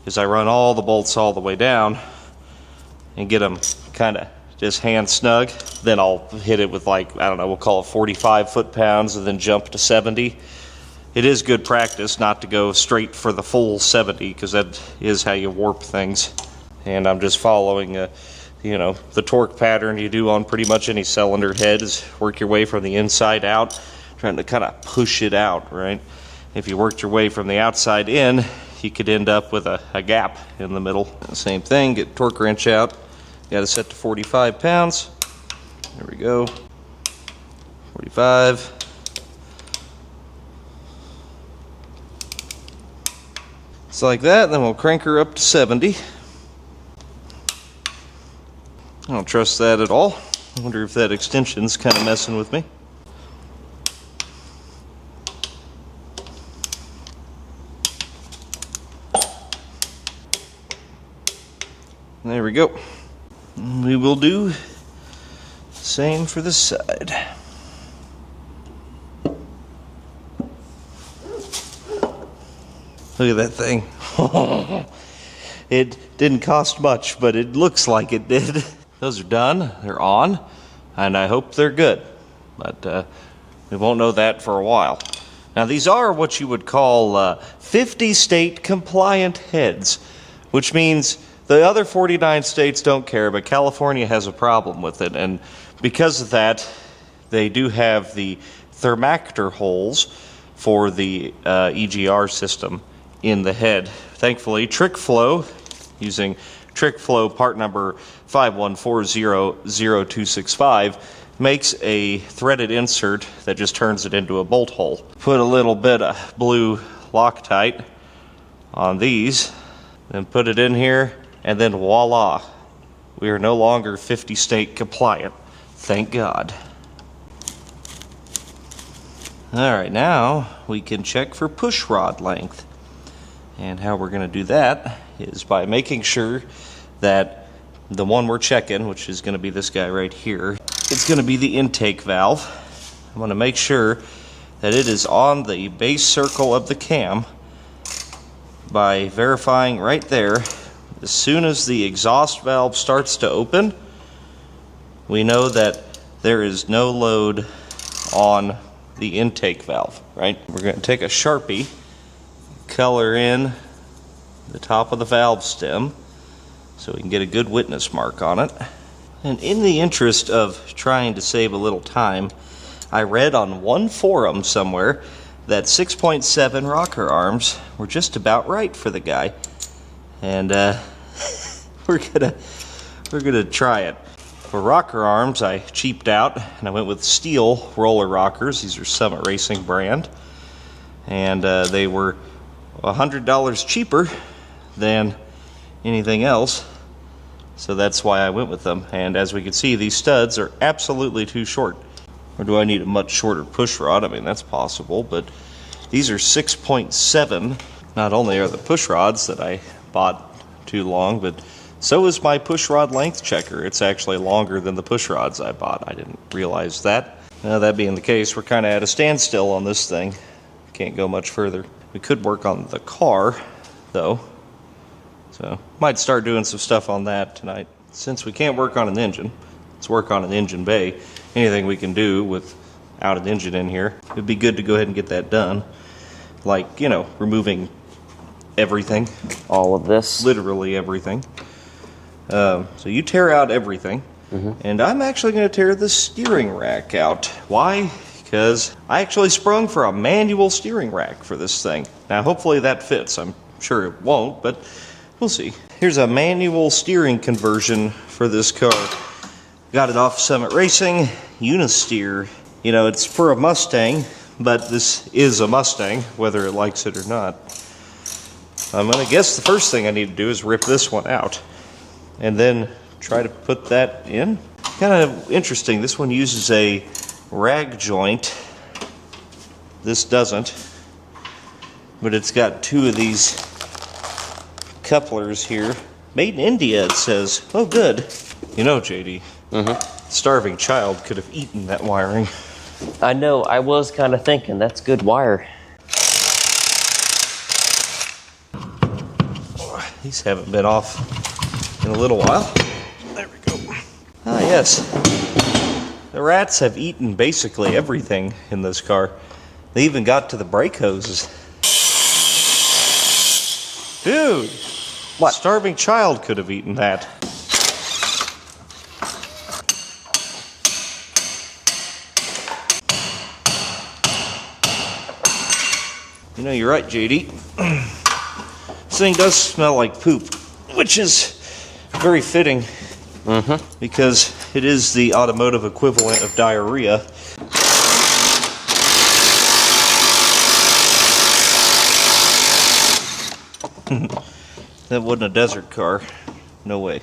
is I run all the bolts all the way down and get them kind of just hand snug. Then I'll hit it with, like, I don't know, we'll call it 45 foot-pounds and then jump to 70. It is good practice not to go straight for the full 70 because that is how you warp things. And I'm just following the torque pattern you do on pretty much any cylinder head, is work your way from the inside out, trying to kind of push it out, right? If you worked your way from the outside in, you could end up with a gap in the middle. Same thing, get torque wrench out, got to set to 45 pounds. There we go, 45. It's like that, then we'll crank her up to 70. I don't trust that at all. I wonder if that extension's kind of messing with me. There we go. We will do the same for this side. Look at that thing. It didn't cost much, but it looks like it did. Those are done, they're on, and I hope they're good. But we won't know that for a while. Now these are what you would call 50 state compliant heads, which means the other 49 states don't care, but California has a problem with it. And because of that, they do have the thermactor holes for the EGR system in the head. Thankfully, TrickFlow, using TrickFlow part number 51400265, makes a threaded insert that just turns it into a bolt hole. Put a little bit of blue Loctite on these, then put it in here, and then voila, we are no longer 50 state compliant. Thank God. Alright, now we can check for push rod length. And how we're going to do that is by making sure that the one we're checking, which is going to be this guy right here, it's going to be the intake valve. I want to make sure that it is on the base circle of the cam by verifying right there. As soon as the exhaust valve starts to open, we know that there is no load on the intake valve, right? We're going to take a Sharpie, color in the top of the valve stem so we can get a good witness mark on it. And in the interest of trying to save a little time, I read on one forum somewhere that 6.7 rocker arms were just about right for the guy. And we're gonna try it. For rocker arms, I cheaped out and I went with steel roller rockers. These are Summit Racing brand, and they were $100 cheaper than anything else, so that's why I went with them. And as we can see, these studs are absolutely too short. Or do I need a much shorter push rod? I mean, that's possible, but these are 6.7. Not only are the push rods that I bought too long, but so is my push rod length checker. It's actually longer than the push rods I bought. I didn't realize that. Now, that being the case, we're kind of at a standstill on this thing. Can't go much further. We could work on the car, though. So might start doing some stuff on that tonight. Since we can't work on an engine, let's work on an engine bay. Anything we can do without an engine in here, it'd be good to go ahead and get that done. Like, you know, removing everything. All of this. Literally everything. So you tear out everything. And I'm actually going to tear the steering rack out. Why? Because I actually sprung for a manual steering rack for this thing. Now hopefully that fits. I'm sure it won't, but we'll see. Here's a manual steering conversion for this car. Got it off Summit Racing, Unisteer. You know, it's for a Mustang, but this is a Mustang, whether it likes it or not. I'm going to guess the first thing I need to do is rip this one out. And then try to put that in. Kind of interesting. This one uses a rag joint. This doesn't. But it's got two of these couplers here. Made in India, it says. Oh, good. You know, JD, starving child could have eaten that wiring. I know, I was kind of thinking, that's good wire. These haven't been off in a little while. There we go. Ah, yes. The rats have eaten basically everything in this car. They even got to the brake hoses. Dude! What? Starving child could have eaten that. You know, you're right, JD. This thing does smell like poop, which is very fitting. Because it is the automotive equivalent of diarrhea. That wasn't a desert car. No way.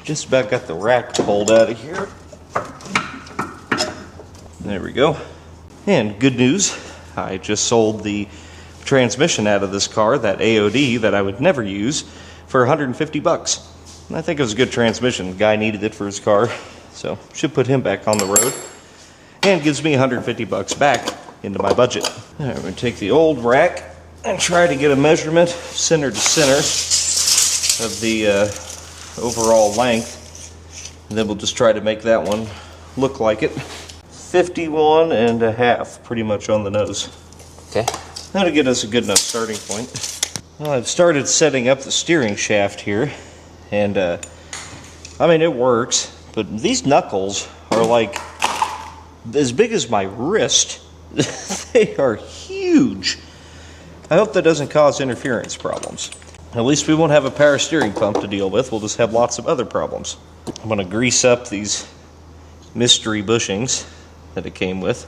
Just about got the rack pulled out of here. There we go. And good news, I just sold the transmission out of this car, that AOD that I would never use, for 150 bucks. I think it was a good transmission. The guy needed it for his car, so should put him back on the road. And gives me 150 bucks back into my budget. All right, I'm going to take the old rack and try to get a measurement center to center of the overall length. And then we'll just try to make that one look like it. 51.5, pretty much on the nose. Okay. That'll get us a good enough starting point. Well, I've started setting up the steering shaft here. And, I mean, it works, but these knuckles are like as big as my wrist. They are huge. I hope that doesn't cause interference problems. At least we won't have a power steering pump to deal with. We'll just have lots of other problems. I'm going to grease up these mystery bushings that it came with.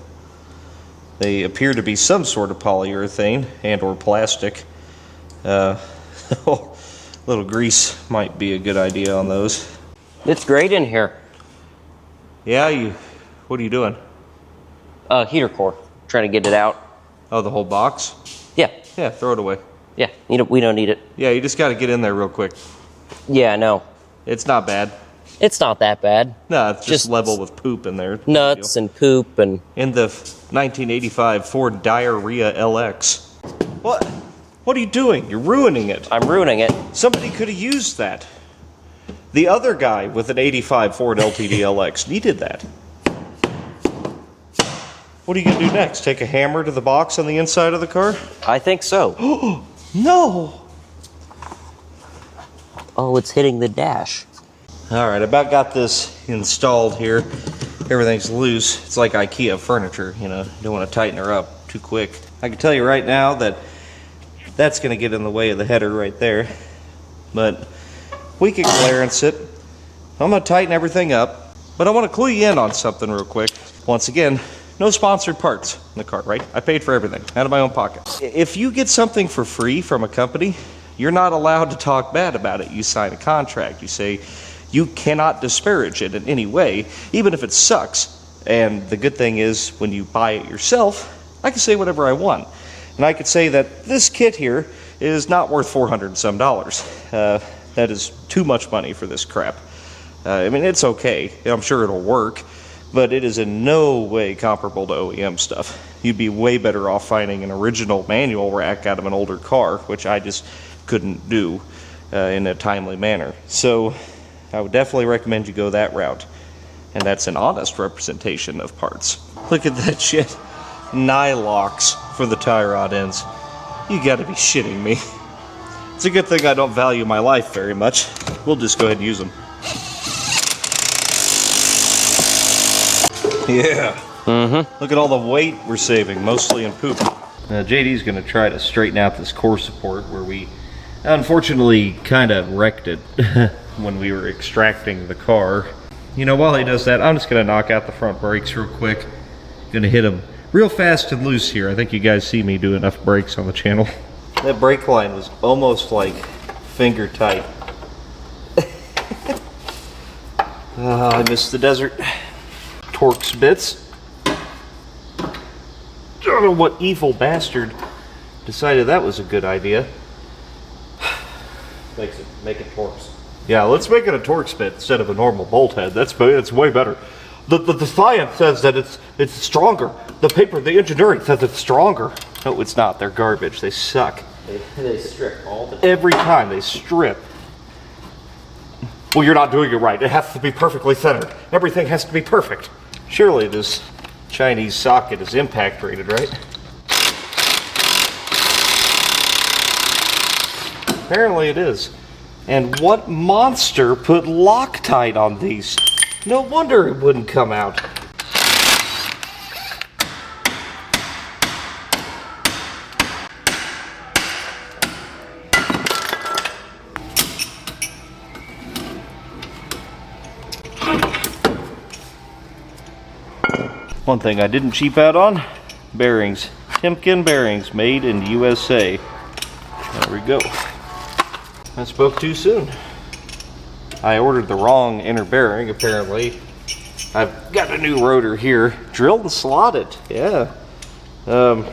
They appear to be some sort of polyurethane and or plastic. Little grease might be a good idea on those. It's great in here. Yeah, what are you doing? Heater core. Trying to get it out. Oh, the whole box? Yeah. Yeah, throw it away. Yeah, we don't need it. Yeah, you just got to get in there real quick. Yeah, I know. It's not bad. It's not that bad. No, it's just level with poop in there. Nuts and poop and... In the 1985 Ford Diarrhea LX. What? What are you doing? You're ruining it. I'm ruining it. Somebody could have used that. The other guy with an 85 Ford LTD LX needed that. What are you going to do next? Take a hammer to the box on the inside of the car? I think so. No! Oh, it's hitting the dash. Alright, about got this installed here. Everything's loose. It's like IKEA furniture, you know. You don't want to tighten her up too quick. I can tell you right now that that's going to get in the way of the header right there. But we can clearance it. I'm going to tighten everything up. But I want to clue you in on something real quick. Once again, no sponsored parts in the car, right? I paid for everything out of my own pocket. If you get something for free from a company, you're not allowed to talk bad about it. You sign a contract. You say you cannot disparage it in any way, even if it sucks. And the good thing is, when you buy it yourself, I can say whatever I want. And I could say that this kit here is not worth $400 and some. That is too much money for this crap. I mean, it's okay. I'm sure it'll work. But it is in no way comparable to OEM stuff. You'd be way better off finding an original manual rack out of an older car, which I just couldn't do in a timely manner. So I would definitely recommend you go that route. And that's an honest representation of parts. Look at that shit. Nylocks for the tie rod ends. You gotta be shitting me. It's a good thing I don't value my life very much. We'll just go ahead and use them. Yeah. Look at all the weight we're saving, mostly in poop. JD's gonna try to straighten out this core support where we unfortunately kind of wrecked it when we were extracting the car. You know, while he does that, I'm just gonna knock out the front brakes real quick. Gonna hit them real fast and loose here. I think you guys see me do enough brakes on the channel. That brake line was almost like finger tight. I miss the desert. Torx bits. I don't know what evil bastard decided that was a good idea. Make it Torx. Yeah, let's make it a Torx bit instead of a normal bolt head. That's way better. The science says that it's stronger. The paper, the engineering says it's stronger. No, it's not. They're garbage. They suck. They strip all the time. Every time they strip. Well, you're not doing it right. It has to be perfectly centered. Everything has to be perfect. Surely this Chinese socket is impact rated, right? Apparently it is. And what monster put Loctite on these? No wonder it wouldn't come out. One thing I didn't cheap out on, bearings. Timken bearings, made in USA. There we go. I spoke too soon. I ordered the wrong inner bearing, apparently. I've got a new rotor here. Drilled and slotted, yeah. And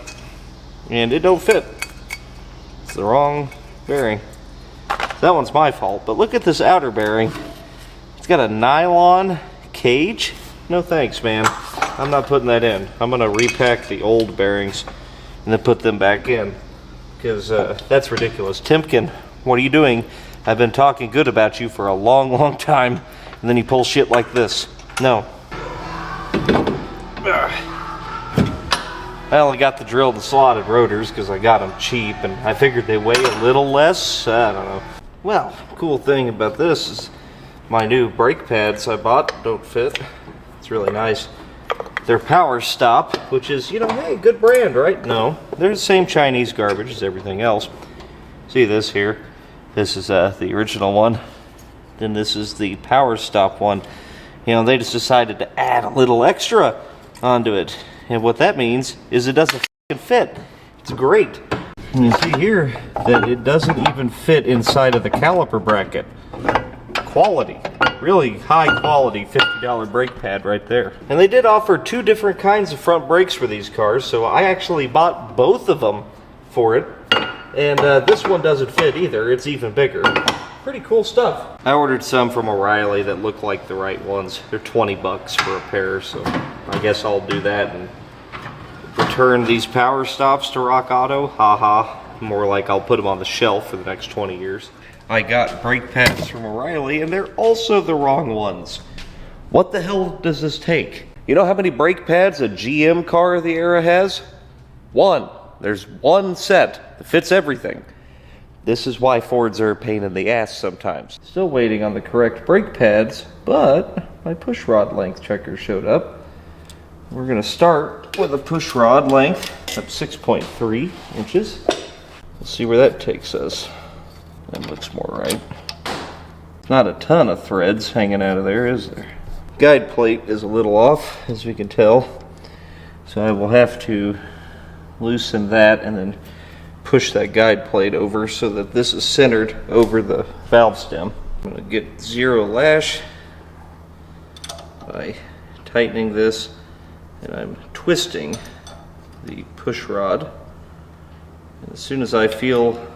it don't fit. It's the wrong bearing. That one's my fault, but look at this outer bearing. It's got a nylon cage. No thanks, man. I'm not putting that in. I'm gonna repack the old bearings and then put them back in. Because that's ridiculous. Timken, what are you doing? I've been talking good about you for a long, long time, and then you pull shit like this. No. I only got the drilled and slotted rotors because I got them cheap, and I figured they weigh a little less. I don't know. Well, cool thing about this is my new brake pads I bought don't fit. It's really nice. They're Power Stop, which is, you know, hey, good brand, right? No, they're the same Chinese garbage as everything else. See this here? This is the original one. Then this is the Power Stop one. You know, they just decided to add a little extra onto it. And what that means is it doesn't f***ing fit. It's great. And you see here that it doesn't even fit inside of the caliper bracket. Quality. Really high quality $50 brake pad right there. And they did offer two different kinds of front brakes for these cars, so I actually bought both of them for it. And this one doesn't fit either, it's even bigger. Pretty cool stuff. I ordered some from O'Reilly that look like the right ones. They're 20 bucks for a pair, so I guess I'll do that and return these Power Stops to Rock Auto. Haha. More like I'll put them on the shelf for the next 20 years. I got brake pads from O'Reilly, and they're also the wrong ones. What the hell does this take? You know how many brake pads a GM car of the era has? One. There's one set that fits everything. This is why Fords are a pain in the ass sometimes. Still waiting on the correct brake pads, but my push rod length checker showed up. We're gonna start with a push rod length of 6.3 inches. We'll see where that takes us. That looks more right. Not a ton of threads hanging out of there, is there? Guide plate is a little off, as we can tell. So I will have to loosen that and then push that guide plate over so that this is centered over the valve stem. I'm going to get zero lash by tightening this, and I'm twisting the push rod. And as soon as I feel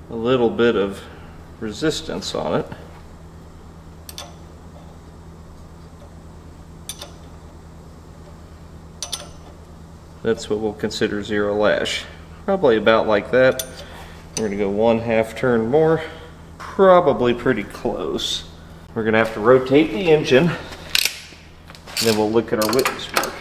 a little bit of resistance on it, that's what we'll consider zero lash. probably about like that. We're gonna go 1/2 turn more. Probably pretty close. We're gonna have to rotate the engine, and then we'll look at our witness mark.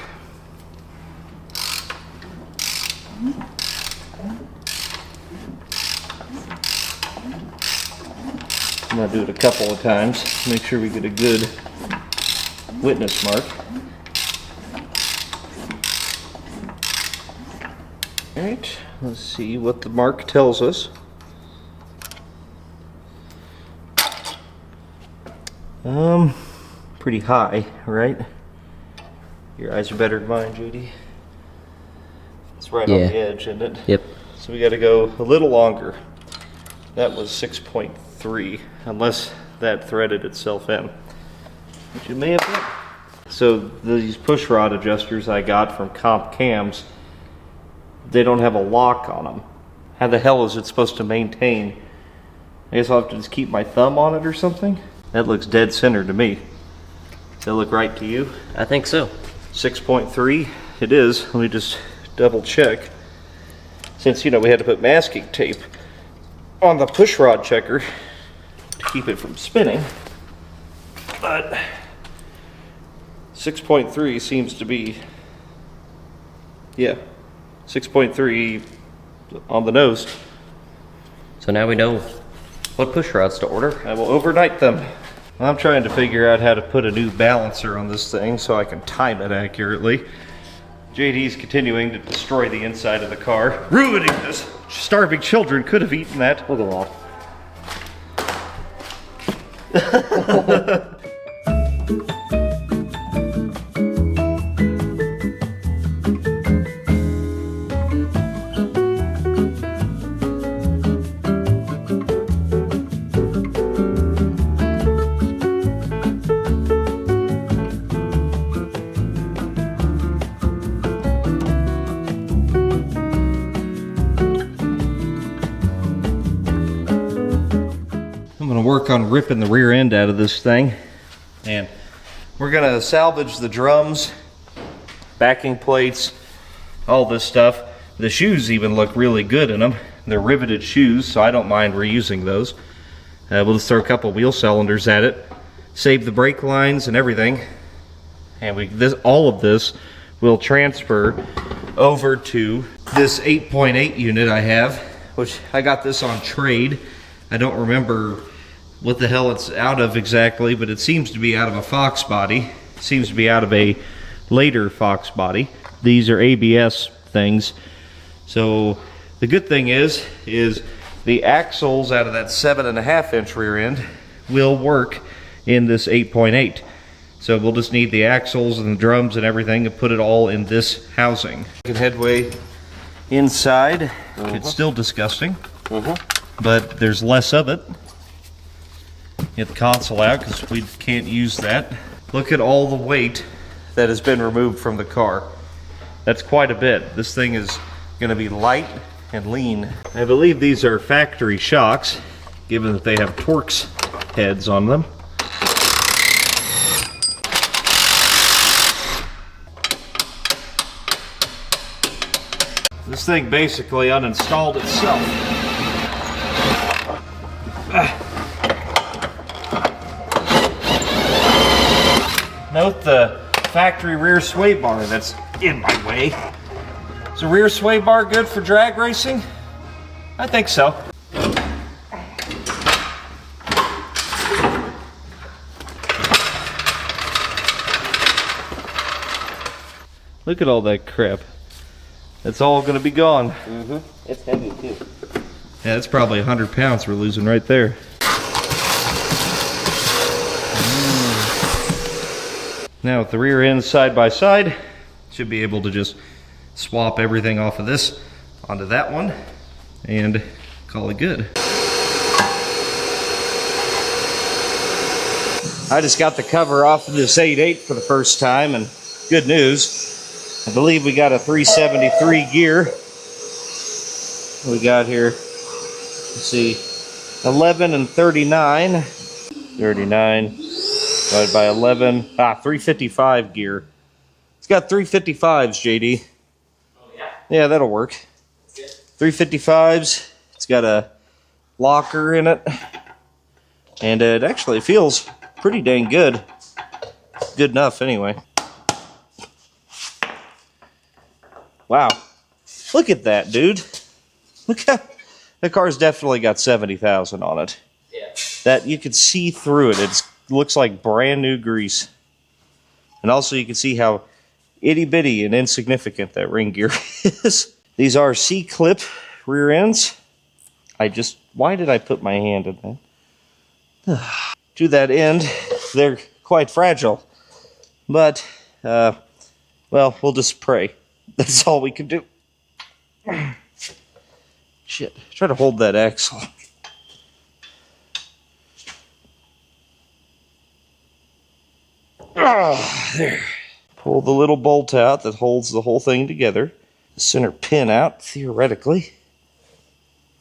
I'm gonna do it a couple of times, make sure we get a good witness mark. Alright, let's see what the mark tells us. Pretty high, right? Your eyes are better than mine, JD. It's right on the edge, isn't it? Yep. So we got to go a little longer. That was 6.3, unless that threaded itself in, which it may have been. So these push rod adjusters I got from Comp Cams, they don't have a lock on them. How the hell is it supposed to maintain? I guess I'll have to just keep my thumb on it or something? That looks dead center to me. Does that look right to you? I think so. 6.3, it is. Let me just double check. Since, you know, we had to put masking tape on the push rod checker to keep it from spinning. But 6.3 seems to be, yeah, 6.3 on the nose. So now we know what push rods to order. I will overnight them. I'm trying to figure out how to put a new balancer on this thing so I can time it accurately. JD's continuing to destroy the inside of the car, ruining this. Starving children could have eaten that. Look at that. Work on ripping the rear end out of this thing, and we're gonna salvage the drums, backing plates, all this stuff. The shoes even look really good in them. They're riveted shoes, so I don't mind reusing those. We'll just throw a couple wheel cylinders at it, save the brake lines and everything, and all of this will transfer over to this 8.8 unit I have, which I got this on trade. I don't remember what the hell it's out of exactly, but it seems to be out of a Fox Body. It seems to be out of a later Fox Body. These are ABS things. So the good thing is the axles out of that 7.5 inch rear end will work in this 8.8. So we'll just need the axles and the drums and everything to put it all in this housing. Headway inside. It's still disgusting, but there's less of it. Get the console out because we can't use that. Look at all the weight that has been removed from the car. That's quite a bit. This thing is going to be light and lean. I believe these are factory shocks, given that they have Torx heads on them. This thing basically uninstalled itself. Note the factory rear sway bar that's in my way. Is a rear sway bar good for drag racing? I think so. Look at all that crap. It's all going to be gone. It's heavy too. Yeah, that's probably 100 pounds we're losing right there. Now with the rear ends side by side, should be able to just swap everything off of this onto that one and call it good. I just got the cover off of this 8.8 for the first time, and good news. I believe we got a 373 gear. We got here, let's see, 11 and 39. 39 divided by 11, 355 gear. It's got 355s, JD. Oh yeah? Yeah, that'll work. Yeah. 355s. It's got a locker in it. And it actually feels pretty dang good. Good enough, anyway. Wow. Look at that, dude. Look how... The car's definitely got 70,000 on it. Yeah. That you can see through it. It looks like brand new grease. And also you can see how itty bitty and insignificant that ring gear is. These are C-clip rear ends. Why did I put my hand in that? To that end, they're quite fragile. But, well, we'll just pray. That's all we can do. Shit, try to hold that axle. There. Pull the little bolt out that holds the whole thing together. The center pin out, theoretically.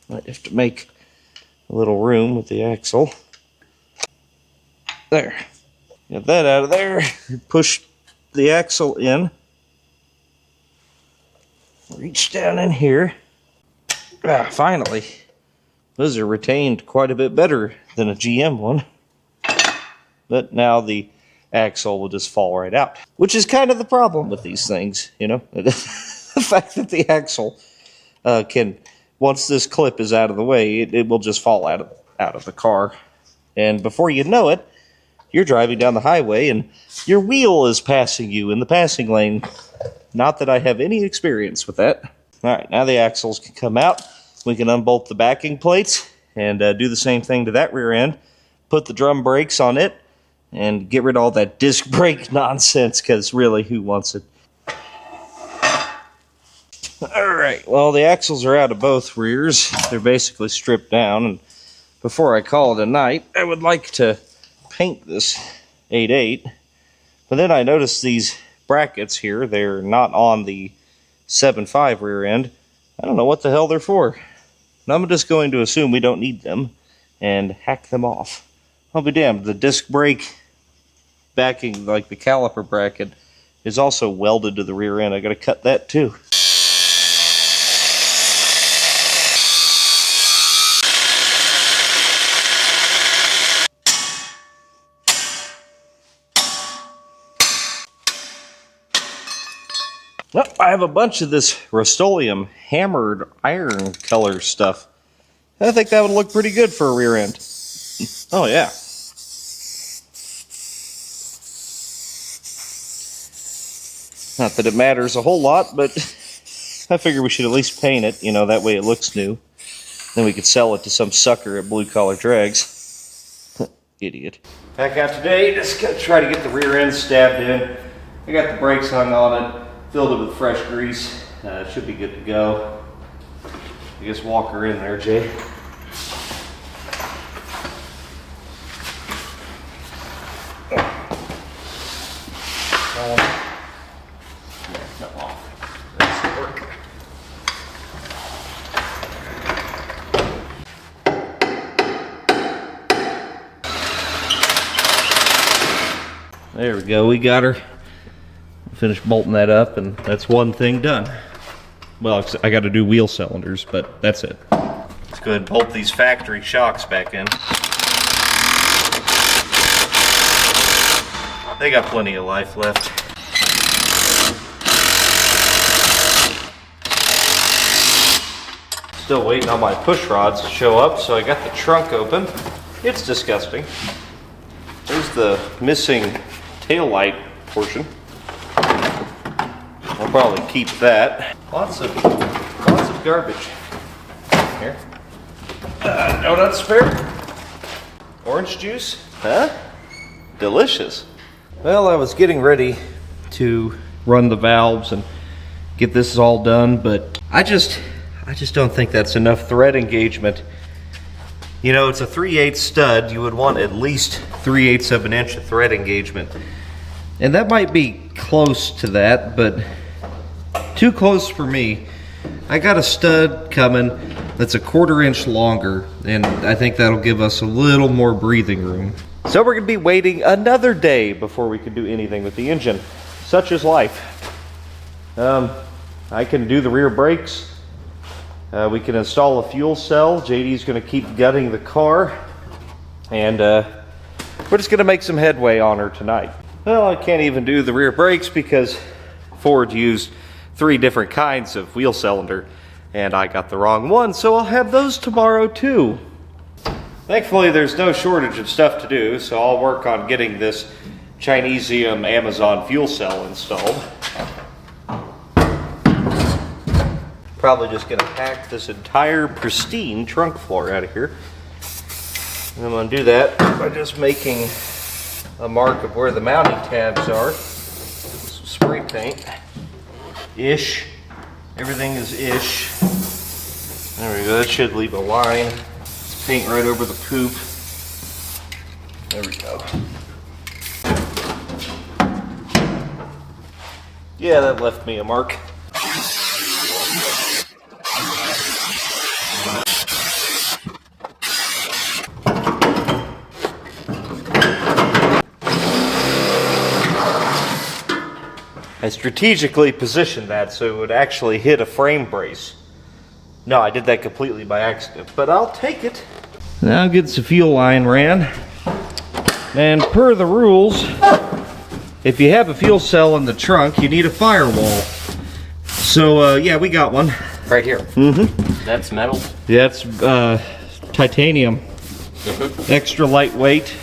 Might have to make a little room with the axle. There. Get that out of there. Push the axle in. Reach down in here. Finally. Those are retained quite a bit better than a GM one. But now the axle will just fall right out. Which is kind of the problem with these things, you know? The fact that the axle can, once this clip is out of the way, it will just fall out of the car. And before you know it, you're driving down the highway and your wheel is passing you in the passing lane. Not that I have any experience with that. Alright, now the axles can come out. We can unbolt the backing plates and do the same thing to that rear end. Put the drum brakes on it and get rid of all that disc brake nonsense, because really, who wants it? Alright, well, the axles are out of both rears. They're basically stripped down. And before I call it a night, I would like to paint this 8.8. But then I noticed these brackets here. They're not on the 7.5 rear end. I don't know what the hell they're for. And I'm just going to assume we don't need them and hack them off. I'll be damned. The disc brake backing, like the caliper bracket, is also welded to the rear end. I gotta cut that too. Well, I have a bunch of this Rust-Oleum hammered iron color stuff. I think that would look pretty good for a rear end. Oh yeah. Not that it matters a whole lot, but I figure we should at least paint it, you know, that way it looks new. Then we could sell it to some sucker at Blue Collar Drags. Idiot. Back out today, just gonna try to get the rear end stabbed in. I got the brakes hung on it. Filled it with fresh grease. It should be good to go. I guess walk her in there, Jay. There we go, we got her. Finish bolting that up, and that's one thing done. Well, I got to do wheel cylinders, but that's it. Let's go ahead and bolt these factory shocks back in. They got plenty of life left. Still waiting on my push rods to show up, so I got the trunk open. It's disgusting. There's the missing tail light portion. I'll probably keep that. Lots of garbage. Here. Donut spare. Orange juice. Huh? Delicious. Well, I was getting ready to run the valves and get this all done, but I just don't think that's enough thread engagement. You know, it's a 3/8 stud. You would want at least 3/8 of an inch of thread engagement. And that might be close to that, but too close for me. I got a stud coming that's a 1/4 inch longer, and I think that'll give us a little more breathing room. So we're gonna be waiting another day before we can do anything with the engine. Such is life. I can do the rear brakes We can install a fuel cell. JD's going to keep gutting the car, and we're just going to make some headway on her tonight. Well, I can't even do the rear brakes because Ford used 3 different kinds of wheel cylinder, and I got the wrong one, so I'll have those tomorrow too. Thankfully, there's no shortage of stuff to do, so I'll work on getting this Chinesium Amazon fuel cell installed. Probably just going to hack this entire pristine trunk floor out of here. And I'm going to do that by just making a mark of where the mounting tabs are. Some spray paint. Ish. Everything is ish. There we go. That should leave a line. Let's paint right over the poop. There we go. Yeah, that left me a mark. I strategically positioned that so it would actually hit a frame brace. No, I did that completely by accident, but I'll take it. Now get the fuel line ran. And per the rules, if you have a fuel cell in the trunk, you need a firewall. So, yeah, we got one. Right here. Mm-hmm. That's metal? Yeah, it's titanium. Extra lightweight.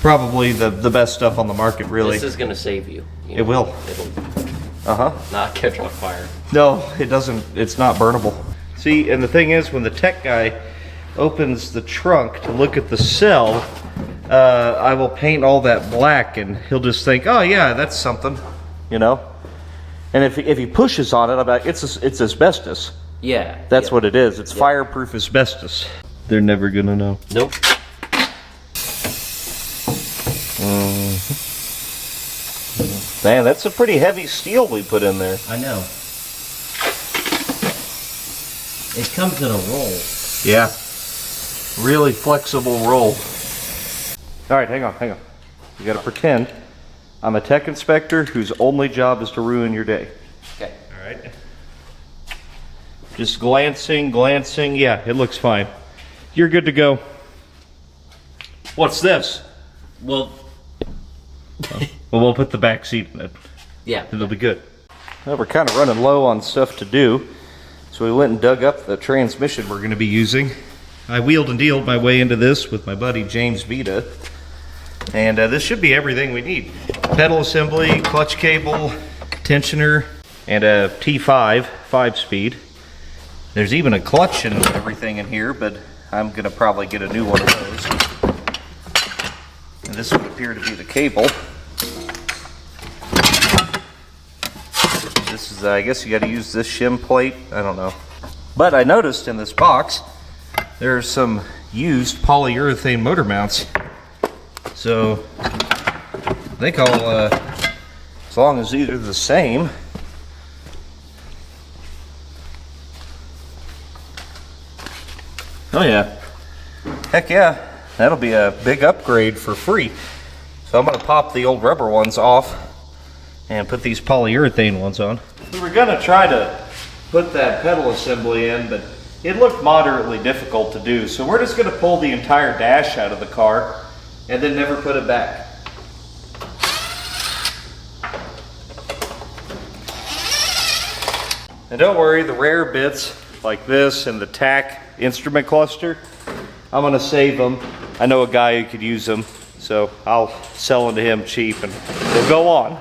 Probably the best stuff on the market, really. This is going to save you. It will. It'll not catch on fire. No, it doesn't. It's not burnable. See, and the thing is, when the tech guy opens the trunk to look at the cell, I will paint all that black, and he'll just think, oh yeah, that's something, you know? And if he pushes on it, I'm like, it's asbestos. Yeah. That's what it is. It's fireproof asbestos. They're never gonna know. Nope. Man, that's a pretty heavy steel we put in there. I know. It comes in a roll. Yeah. Really flexible roll. Alright, hang on. You gotta pretend I'm a tech inspector whose only job is to ruin your day. Okay. Alright. Just glancing. Yeah, it looks fine. You're good to go. What's this? Well, Well, we'll put the back seat in it. yeah. It'll be good. Well, we're kind of running low on stuff to do, so we went and dug up the transmission we're going to be using. I wheeled and dealed my way into this with my buddy James Vita, and this should be everything we need. Pedal assembly, clutch cable, tensioner, and a T5 5-speed. There's even a clutch and everything in here, but I'm going to probably get a new one of those. And this would appear to be the cable. This is, I guess you got to use this shim plate. I don't know. But I noticed in this box, there's some used polyurethane motor mounts. So, I think I'll, as long as these are the same. Oh yeah. Heck yeah. That'll be a big upgrade for free. So I'm going to pop the old rubber ones off and put these polyurethane ones on. We were going to try to put that pedal assembly in, but it looked moderately difficult to do. So we're just going to pull the entire dash out of the car and then never put it back. And don't worry, the rare bits like this and the TAC instrument cluster, I'm going to save them. I know a guy who could use them, so I'll sell them to him cheap and they'll go on.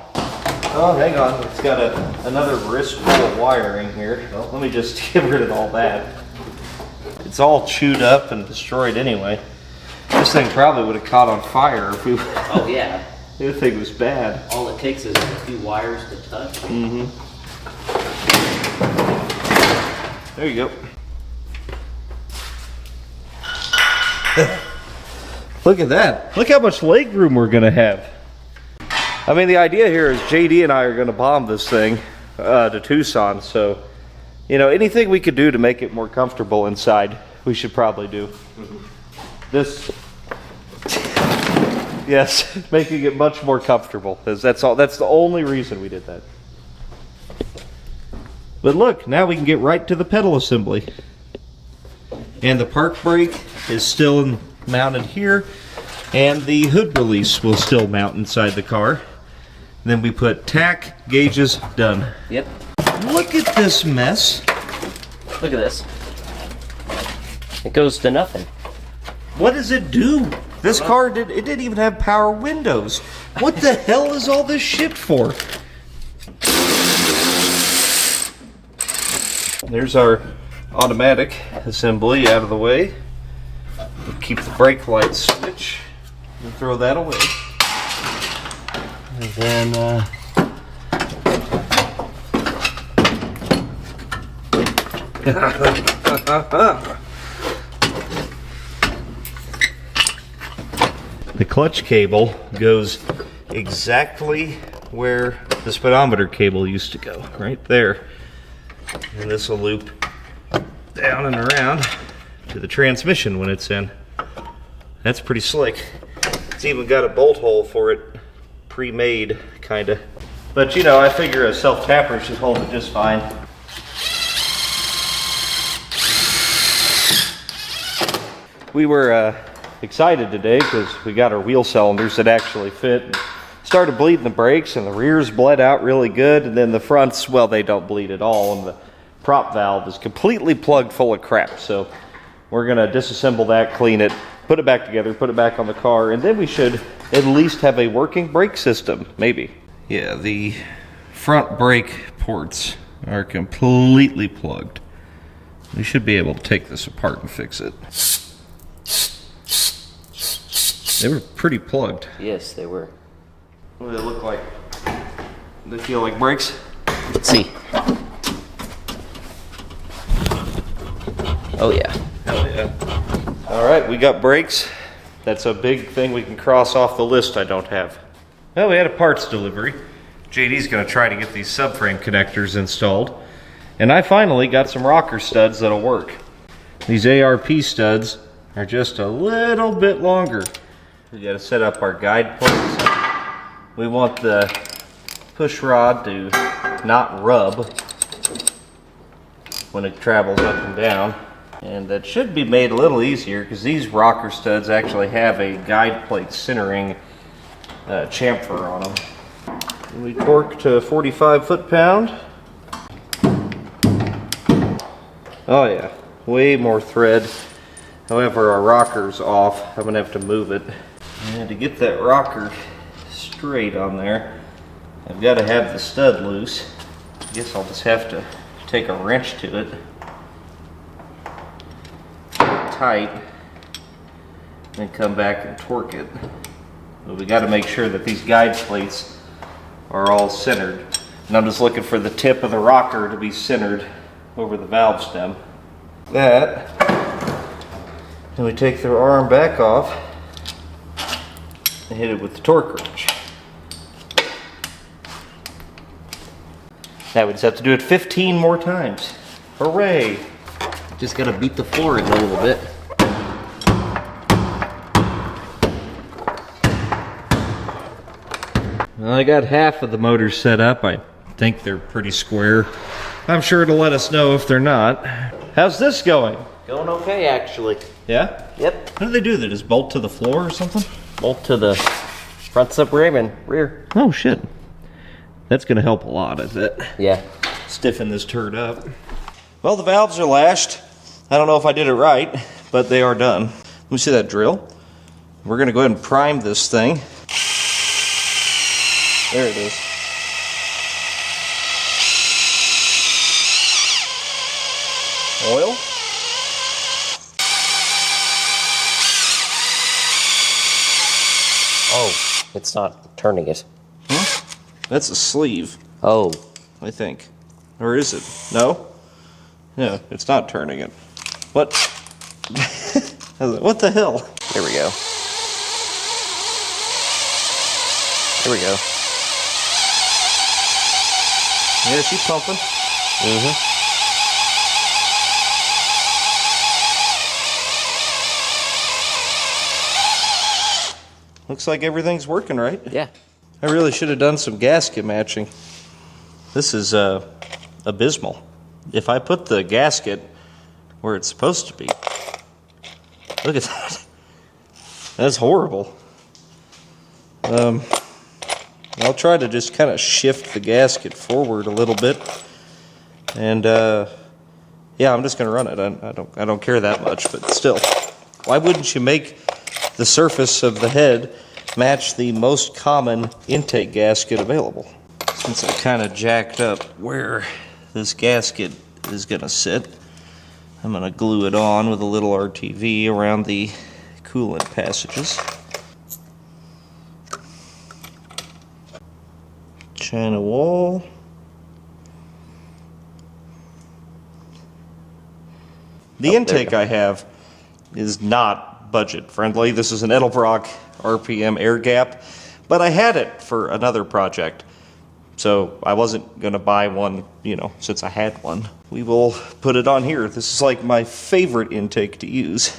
Oh, hang on, it's got another wrist full of wiring here. Well, let me just get rid of all that. It's all chewed up and destroyed anyway. This thing probably would have caught on fire if we... Oh yeah. The thing was bad. All it takes is a few wires to touch. Mm-hmm. There you go. Look at that. Look how much leg room we're going to have. I mean, the idea here is JD and I are going to bomb this thing to Tucson. So, you know, anything we could do to make it more comfortable inside, we should probably do. This, yes, making it much more comfortable. That's all. That's the only reason we did that. But look, now we can get right to the pedal assembly. And the park brake is still mounted here, and the hood release will still mount inside the car. Then we put tack, gauges, done. Yep. Look at this mess. Look at this. It goes to nothing. What does it do? This car didn't even have power windows. What the hell is all this shit for? There's our automatic assembly out of the way. We'll keep the brake light switch and throw that away. And then the clutch cable goes exactly where the speedometer cable used to go, right there. And this will loop down and around to the transmission when it's in. That's pretty slick. It's even got a bolt hole for it, pre-made, kinda. But you know, I figure a self-tapper should hold it just fine. We were excited today because we got our wheel cylinders that actually fit. And started bleeding the brakes, and the rears bled out really good, and then the fronts, well, they don't bleed at all, and the prop valve is completely plugged full of crap. So we're gonna disassemble that, clean it, put it back together, put it back on the car, and then we should at least have a working brake system, maybe. Yeah, the front brake ports are completely plugged. We should be able to take this apart and fix it. They were pretty plugged. Yes, they were. What do they look like? Do they feel like brakes? Let's see. Oh yeah. Hell yeah. Alright, we got brakes. That's a big thing we can cross off the list I don't have. Well, we had a parts delivery. JD's gonna try to get these subframe connectors installed. And I finally got some rocker studs that'll work. These ARP studs are just a little bit longer. We gotta set up our guide points. We want the push rod to not rub when it travels up and down. And that should be made a little easier because these rocker studs actually have a guide plate centering chamfer on them. And we torque to 45 foot-pound. Oh yeah, way more thread. However, our rocker's off. I'm gonna have to move it. And to get that rocker straight on there, I've got to have the stud loose. I guess I'll just have to take a wrench to it. Tight. Then come back and torque it. But we got to make sure that these guide plates are all centered. And I'm just looking for the tip of the rocker to be centered over the valve stem. That. Then we take the arm back off and hit it with the torque wrench. Now we just have to do it 15 more times. Hooray! Just gotta beat the floor in a little bit. Well, I got half of the motors set up. I think they're pretty square. I'm sure it'll let us know if they're not. How's this going? Going okay, actually. Yeah? Yep. How do they do that? Just bolt to the floor or something? Bolt to the front subframe and rear. Oh shit. That's gonna help a lot, is it? Yeah. Stiffen this turd up. Well, the valves are lashed. I don't know if I did it right, but they are done. Let me see that drill. We're gonna go ahead and prime this thing. There it is. Oil. Oh, it's not turning it. Huh? That's a sleeve, Oh. I think. Or is it? No? No, it's not turning it. What? What the hell? Here we go. Here we go. Yeah, she's pumping. Mm-hmm. Looks like everything's working right. Yeah. I really should have done some gasket matching. This is abysmal. if I put the gasket where it's supposed to be, look at that. That's horrible. I'll try to just kind of shift the gasket forward a little bit, and yeah, I'm just gonna run it. I don't care that much, but still, why wouldn't you make the surface of the head match the most common intake gasket available? Since I kind of jacked up where this gasket is gonna sit, I'm gonna glue it on with a little RTV around the coolant passages. China wall. The intake I have is not budget friendly. This is an Edelbrock RPM air gap, but I had it for another project, so I wasn't going to buy one, you know, since I had one. We will put it on here. This is like my favorite intake to use.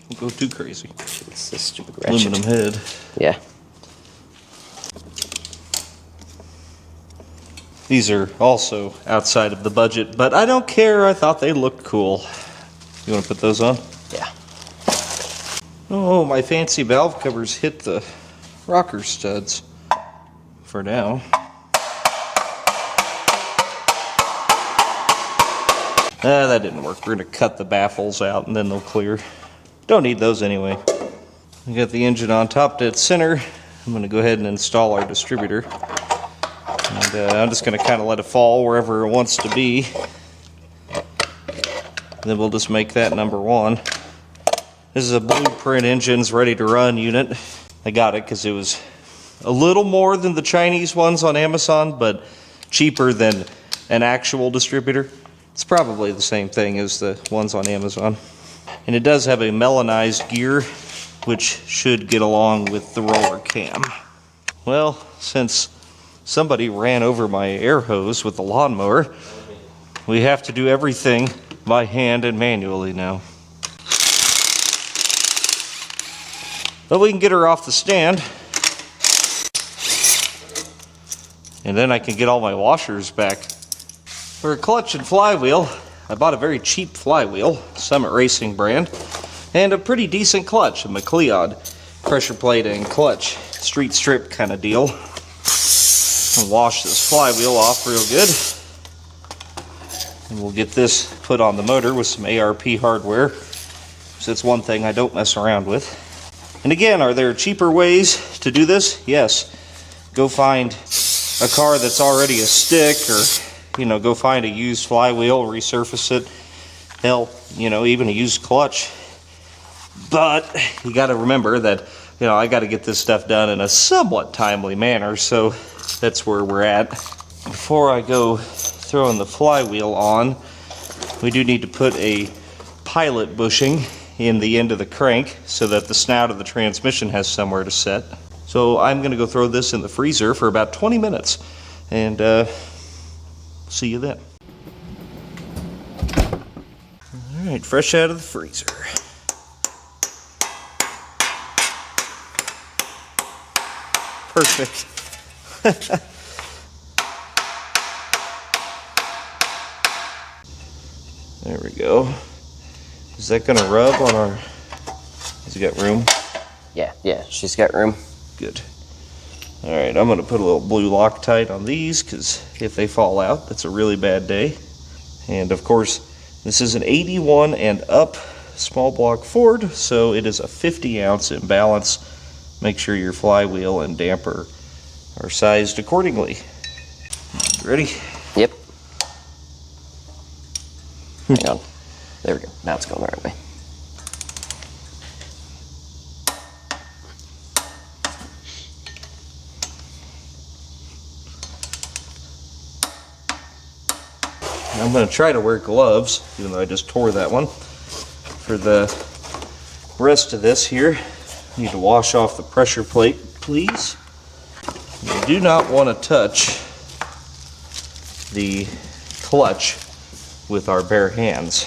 Don't go too crazy. It's this stupid ratchet. Aluminum head. Yeah. These are also outside of the budget, but I don't care. I thought they looked cool. You want to put those on? Yeah. Oh, my fancy valve covers hit the rocker studs for now. That didn't work. We're going to cut the baffles out and then they'll clear. Don't need those anyway. We got the engine on top dead center. I'm going to go ahead and install our distributor. And I'm just going to kind of let it fall wherever it wants to be. Then we'll just make that number 1. This is a blueprint engines ready to run unit. I got it because it was a little more than the Chinese ones on Amazon, but cheaper than an actual distributor. It's probably the same thing as the ones on Amazon. And it does have a melanized gear, which should get along with the roller cam. Well, since somebody ran over my air hose with the lawnmower, we have to do everything by hand and manually now. But we can get her off the stand, and then I can get all my washers back. For a clutch and flywheel, I bought a very cheap flywheel, Summit Racing brand, and a pretty decent clutch, a McLeod pressure plate and clutch, street strip kind of deal. I'll wash this flywheel off real good, and we'll get this put on the motor with some ARP hardware, so that's one thing I don't mess around with. And again, are there cheaper ways to do this? Yes. Go find a car that's already a stick, or, you know, go find a used flywheel, resurface it. Hell, you know, even a used clutch. But you got to remember that, you know, I got to get this stuff done in a somewhat timely manner, so that's where we're at. Before I go throwing the flywheel on, we do need to put a pilot bushing in the end of the crank so that the snout of the transmission has somewhere to set. So I'm going to go throw this in the freezer for about 20 minutes, and see you then. Alright, fresh out of the freezer. Perfect. There we go. Is that going to rub on our... Has it got room? Yeah, she's got room. Good. Alright, I'm going to put a little blue Loctite on these, because if they fall out, that's a really bad day. And of course, this is an 81 and up small block Ford, so it is a 50 ounce imbalance. Make sure your flywheel and damper are sized accordingly. Ready? Yep. Hang on. There we go. Now it's going the right way. I'm going to try to wear gloves, even though I just tore that one. For the rest of this here, I need to wash off the pressure plate, please. You do not want to touch the clutch with our bare hands.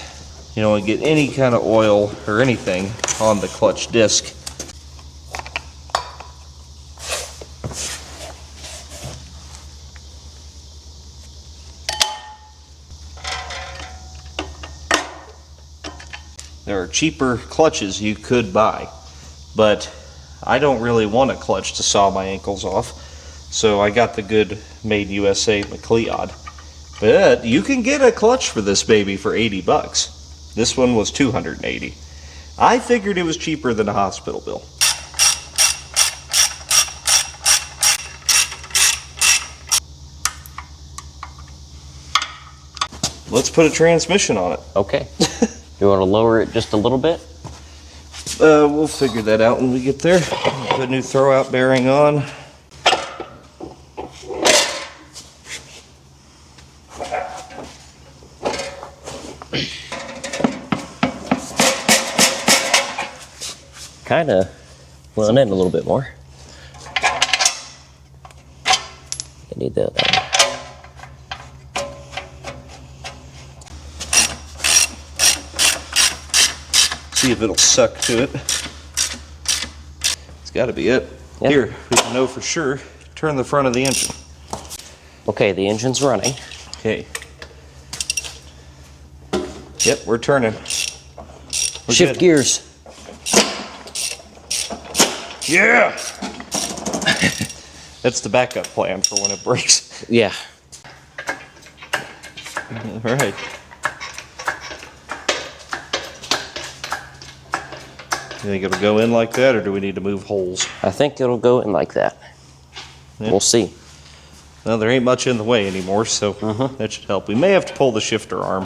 You don't want to get any kind of oil or anything on the clutch disc. There are cheaper clutches you could buy, but I don't really want a clutch to saw my ankles off, so I got the good Made USA McLeod. But you can get a clutch for this baby for 80 bucks. This one was 280. I figured it was cheaper than a hospital bill. Let's put a transmission on it. Okay. You want to lower it just a little bit? We'll figure that out when we get there. Put a new throwout bearing on. Kind of run in a little bit more. I need that. See if it'll suck to it. It's got to be it. Yep. Here, we can know for sure. Turn the front of the engine. Okay, the engine's running. Okay. Yep, we're turning. We're Shift good. gears. Yeah! That's the backup plan for when it breaks. Yeah. All right. You think it'll go in like that, or do we need to move holes? I think it'll go in like that. Yeah. We'll see. Well, there ain't much in the way anymore, so that should help. We may have to pull the shifter arm.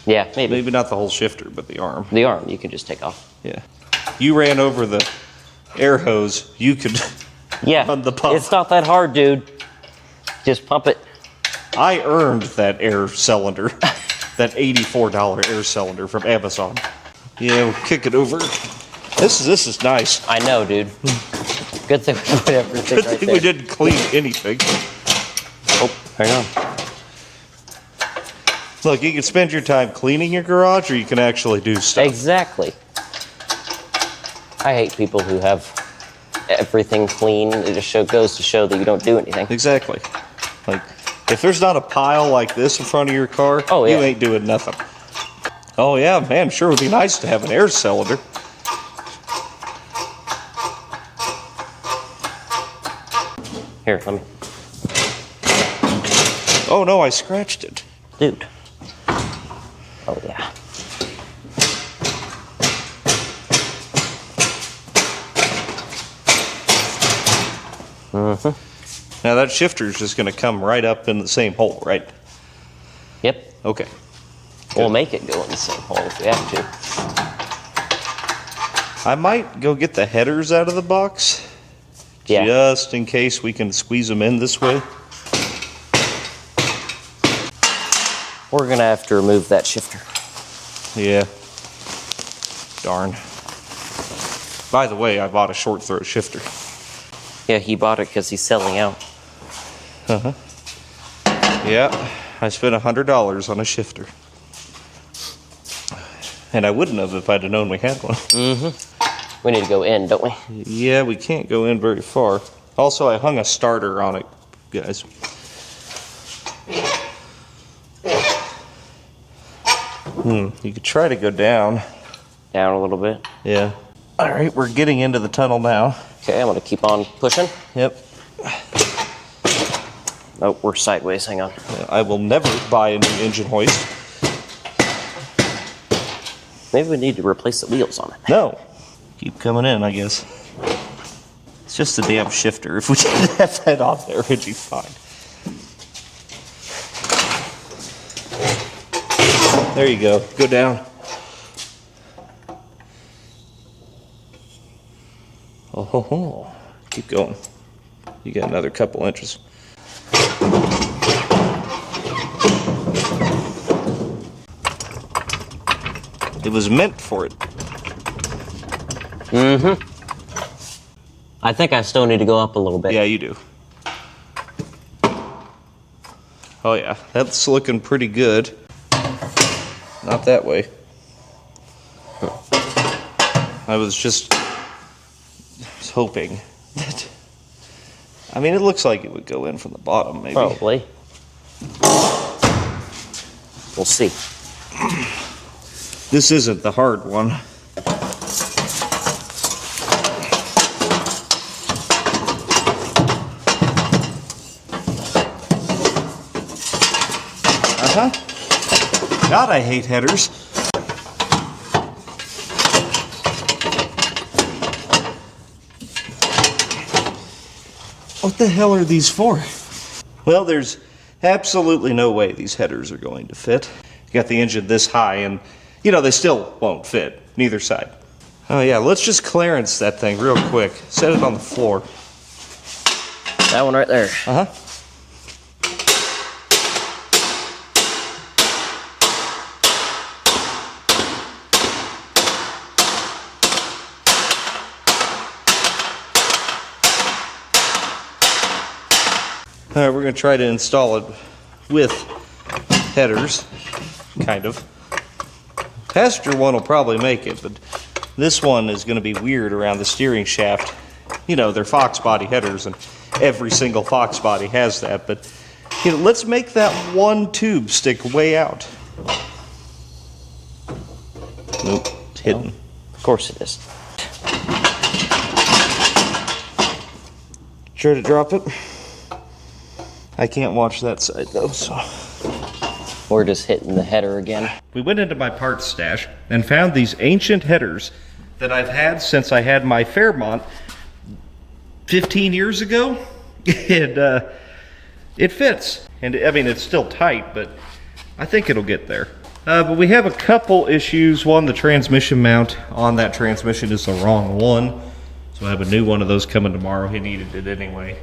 Yeah, maybe. Maybe not the whole shifter, but the arm. The arm you can just take off. Yeah. You ran over the air hose. You could Yeah. run the pump. It's not that hard, dude. Just pump it. I earned that air cylinder, that $84 air cylinder from Amazon. Yeah, we'll kick it over. This is nice. I know, dude. Good thing we put everything Good right thing there. we didn't clean anything. Oh, hang on. Look, you can spend your time cleaning your garage, or you can actually do stuff. Exactly. I hate people who have everything clean. It just goes to show that you don't do anything. Exactly. Like, if there's not a pile like this in front of your car, Oh, yeah. you ain't doing nothing. Oh yeah, man, sure would be nice to have an air cylinder. Here, let me. Oh no, I scratched it. Dude. Oh, yeah. Now that shifter's just going to come right up in the same hole, right? Yep. Okay. We'll make it go in the same hole if we have to. I might go get the headers out of the box, Yeah. just in case we can squeeze them in this way. We're going to have to remove that shifter. Yeah. Darn. By the way, I bought a short throw shifter. Yeah, he bought it because he's selling out. Yeah, I spent $100 on a shifter. And I wouldn't have if I'd have known we had one. We need to go in, don't we? Yeah, we can't go in very far. Also, I hung a starter on it, guys. You could try to go down. Down a little bit. Yeah. All right, we're getting into the tunnel now. Okay, I'm going to keep on pushing. Yep. Oh, we're sideways. Hang on. I will never buy a new engine hoist. Maybe we need to replace the wheels on it. No. Keep coming in, I guess. It's just the damn shifter. If we didn't have that on there, it'd be fine. There you go. Go down. Oh, ho, ho. Keep going. You got another couple inches. It was meant for it. I think I still need to go up a little bit. Yeah, you do. Oh yeah, that's looking pretty good. Not that way. I was hoping that. I mean, it looks like it would go in from the bottom, maybe. Probably. We'll see. This isn't the hard one. God, I hate headers. What the hell are these for? Well, there's absolutely no way these headers are going to fit. You got the engine this high and, you know, they still won't fit, neither side. Oh yeah, let's just clearance that thing real quick. Set it on the floor. That one right there. Uh-huh. All right, we're going to try to install it with headers, kind of. Passenger one will probably make it, but this one is going to be weird around the steering shaft. You know, they're Fox Body headers, and every single Fox Body has that, but you know, let's make that one tube stick way out. Nope, it's hidden. Well, of course it is. Try to drop it. I can't watch that side though, so. We're just hitting the header again. We went into my parts stash and found these ancient headers that I've had since I had my Fairmont 15 years ago. And it fits. And I mean, it's still tight, but I think it'll get there. But we have a couple issues. One, the transmission mount on that transmission is the wrong one. So I have a new one of those coming tomorrow. He needed it anyway.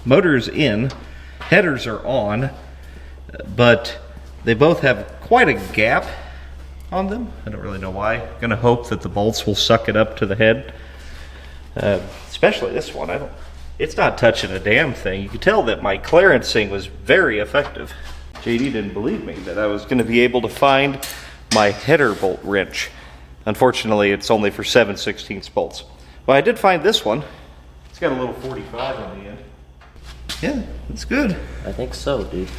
Motor is in, headers are on, but they both have quite a gap on them. I don't really know why. I'm gonna hope that the bolts will suck it up to the head. Especially this one. It's not touching a damn thing. You can tell that my clearancing was very effective. JD didn't believe me that I was gonna be able to find my header bolt wrench. Unfortunately, it's only for 7/16 bolts. Well, I did find this one. It's got a little 45 on the end. Yeah, it's good. I think so, dude.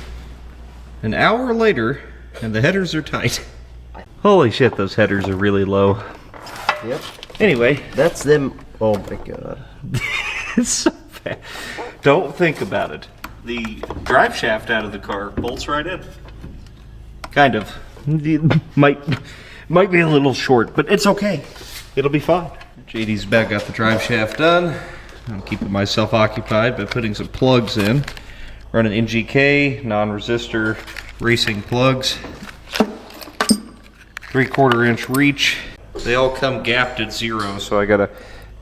An hour later, and the headers are tight. Holy shit, those headers are really low. Yep. Anyway, That's them. Oh my god. it's so bad. Don't think about it. The drive shaft out of the car bolts right in. Kind of. Might be a little short, but it's okay. It'll be fine. JD's back got the drive shaft done. I'm keeping myself occupied by putting some plugs in. Running NGK, non-resistor racing plugs. 3/4 inch reach. They all come gapped at 0, so I gotta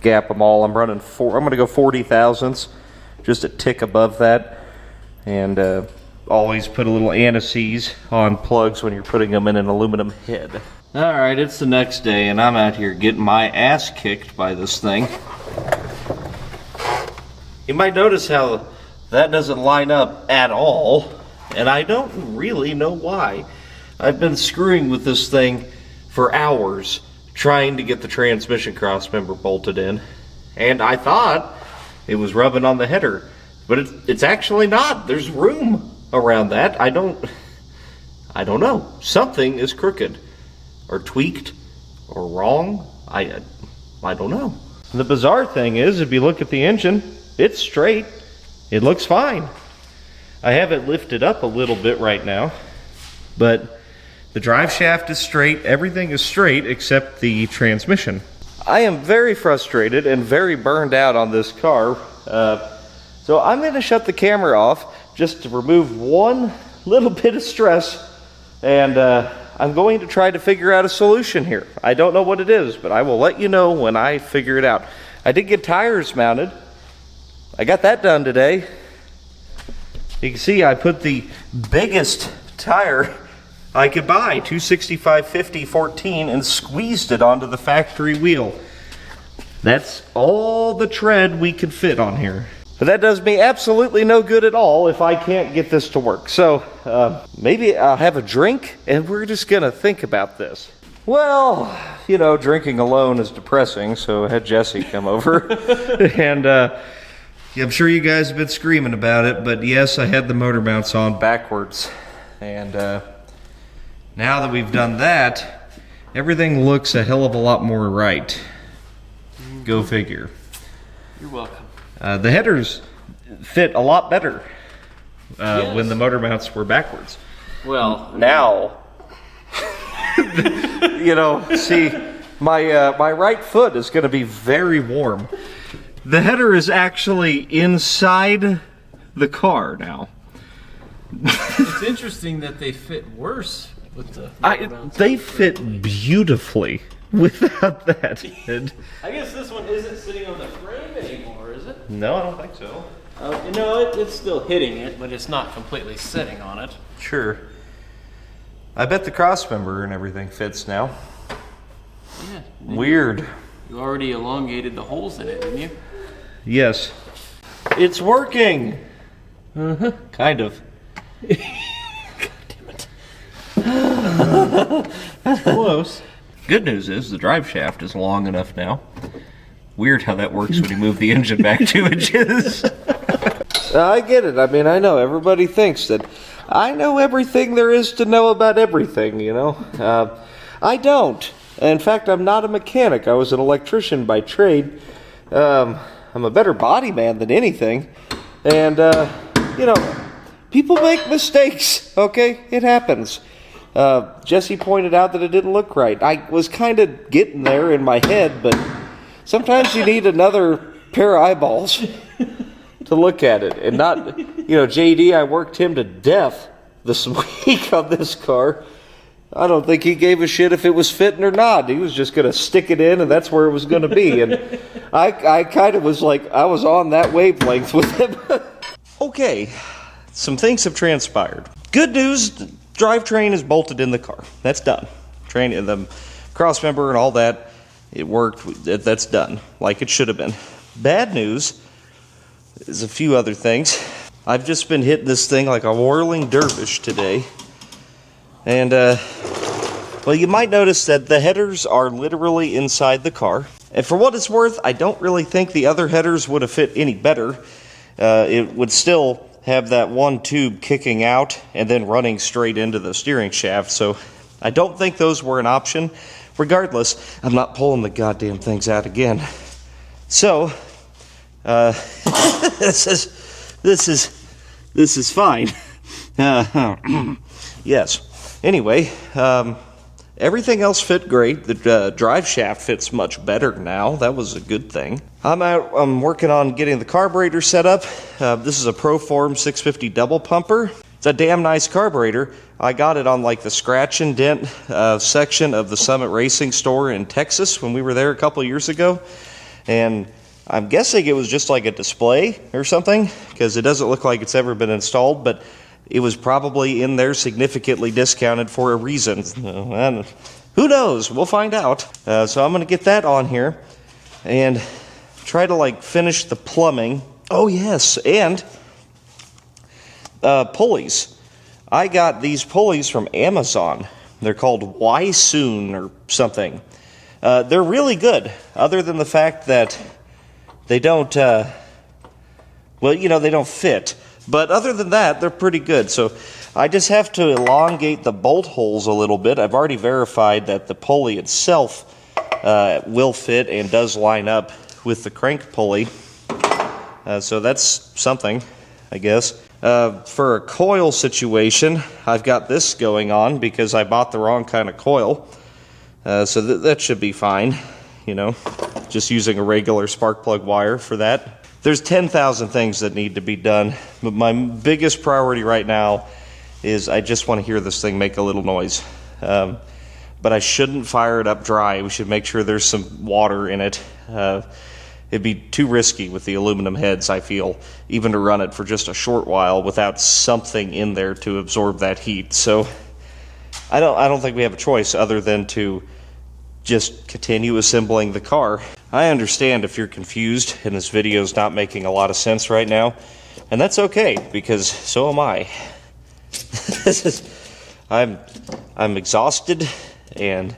gap them all. I'm running I'm gonna go 40 thousandths, just a tick above that. And always put a little anti-seize on plugs when you're putting them in an aluminum head. All right, it's the next day, and I'm out here getting my ass kicked by this thing. You might notice how that doesn't line up at all, and I don't really know why. I've been screwing with this thing for hours, trying to get the transmission crossmember bolted in, and I thought it was rubbing on the header, but it's actually not. There's room around that. I don't know. Something is crooked, or tweaked, or wrong. I don't know. The bizarre thing is, if you look at the engine, it's straight. It looks fine. I have it lifted up a little bit right now, but the drive shaft is straight. Everything is straight except the transmission. I am very frustrated and very burned out on this car. So I'm going to shut the camera off just to remove one little bit of stress, and I'm going to try to figure out a solution here. I don't know what it is, but I will let you know when I figure it out. I did get tires mounted. I got that done today. You can see I put the biggest tire I could buy, 265/50/14, and squeezed it onto the factory wheel. That's all the tread we could fit on here. But that does me absolutely no good at all if I can't get this to work. So maybe I'll have a drink and we're just gonna think about this. Well, you know, drinking alone is depressing, so I had Jesse come over. And yeah, I'm sure you guys have been screaming about it, but yes, I had the motor mounts on backwards. And now that we've done that, everything looks a hell of a lot more right. Go figure. You're welcome. The headers fit a lot better Yes. when the motor mounts were backwards. Well, Now, you know, see, my right foot is going to be very warm. The header is actually inside the car now. it's interesting that they fit worse with the mounts. They fit beautifully without that. I guess this one isn't sitting on the frame anymore, is it? No, I don't think so. You know, it's still hitting it, but it's not completely sitting on it. Sure. I bet the cross member and everything fits now. Yeah. Weird. You already elongated the holes in it, didn't you? Yes. It's working! Kind of. That's close. Good news is the drive shaft is long enough now. Weird how that works when you move the engine back 2 inches. I get it. I mean, I know everybody thinks that I know everything there is to know about everything, you know. I don't. In fact, I'm not a mechanic. I was an electrician by trade. I'm a better body man than anything. And, you know, people make mistakes, okay? It happens. Jesse pointed out that it didn't look right. I was kind of getting there in my head, but sometimes you need another pair of eyeballs to look at it. And not, you know, JD, I worked him to death this week on this car. I don't think he gave a shit if it was fitting or not. He was just going to stick it in, and that's where it was going to be. And I kind of was like, I was on that wavelength with him. Okay, some things have transpired. Good news, the drivetrain is bolted in the car. That's done. The cross member and all that, it worked. That's done, like it should have been. Bad news is a few other things. I've just been hitting this thing like a whirling dervish today. And, well, you might notice that the headers are literally inside the car. And for what it's worth, I don't really think the other headers would have fit any better. It would still have that one tube kicking out and then running straight into the steering shaft. So I don't think those were an option. Regardless, I'm not pulling the goddamn things out again. So, this is fine. Yes. Anyway, everything else fit great. The drive shaft fits much better now. That was a good thing. I'm working on getting the carburetor set up. This is a Proform 650 double pumper. It's a damn nice carburetor. I got it on like the scratch and dent section of the Summit Racing store in Texas when we were there a couple years ago. And I'm guessing it was just like a display or something, because it doesn't look like it's ever been installed, but it was probably in there significantly discounted for a reason. And who knows? We'll find out. So I'm going to get that on here and try to like finish the plumbing. Oh yes, and pulleys. I got these pulleys from Amazon. They're called Why Soon or something. They're really good, other than the fact that they don't, well, you know, they don't fit. But other than that, they're pretty good. So I just have to elongate the bolt holes a little bit. I've already verified that the pulley itself will fit and does line up with the crank pulley. So that's something, I guess. For a coil situation, I've got this going on because I bought the wrong kind of coil. So that should be fine, you know, just using a regular spark plug wire for that. There's 10,000 things that need to be done, but my biggest priority right now is I just want to hear this thing make a little noise. But I shouldn't fire it up dry. We should make sure there's some water in it. It'd be too risky with the aluminum heads, I feel, even to run it for just a short while without something in there to absorb that heat. So I don't think we have a choice other than to just continue assembling the car. I understand if you're confused and this video is not making a lot of sense right now, and that's okay, because so am I. I'm exhausted and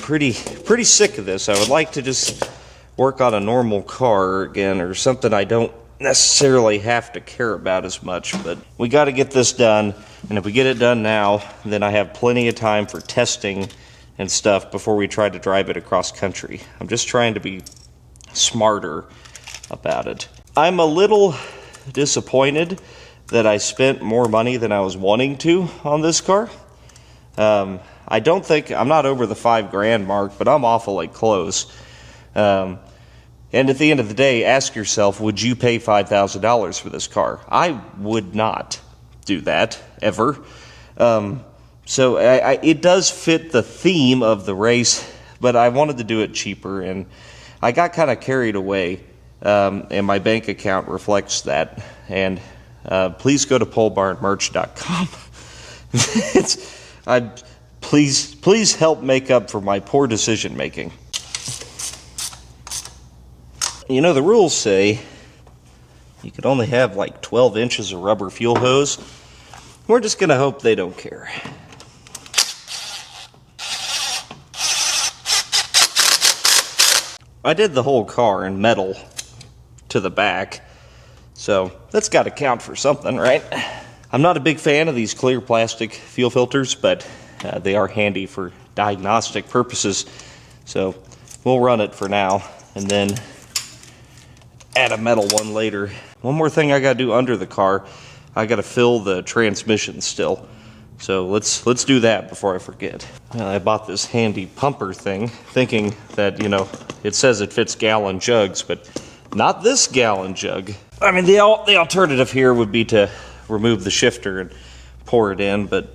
pretty sick of this. I would like to just work on a normal car again, or something I don't necessarily have to care about as much, but we got to get this done. And if we get it done now, then I have plenty of time for testing and stuff before we try to drive it across country. I'm just trying to be smarter about it. I'm a little disappointed that I spent more money than I was wanting to on this car. I don't think, I'm not over the $5,000 mark, but I'm awfully close. And at the end of the day, ask yourself, would you pay $5,000 for this car? I would not do that, ever. So it does fit the theme of the race, but I wanted to do it cheaper, and I got kind of carried away, and my bank account reflects that. And please go to polebarnmerch.com. Please help make up for my poor decision making. You know, the rules say you can only have like 12 inches of rubber fuel hose. We're just going to hope they don't care. I did the whole car in metal to the back, so that's got to count for something, right? I'm not a big fan of these clear plastic fuel filters, but they are handy for diagnostic purposes, so we'll run it for now and then add a metal one later. One more thing I got to do under the car, I got to fill the transmission still. So let's do that before I forget. I bought this handy pumper thing, thinking that, you know, it says it fits gallon jugs, but not this gallon jug. I mean, the alternative here would be to remove the shifter and pour it in, but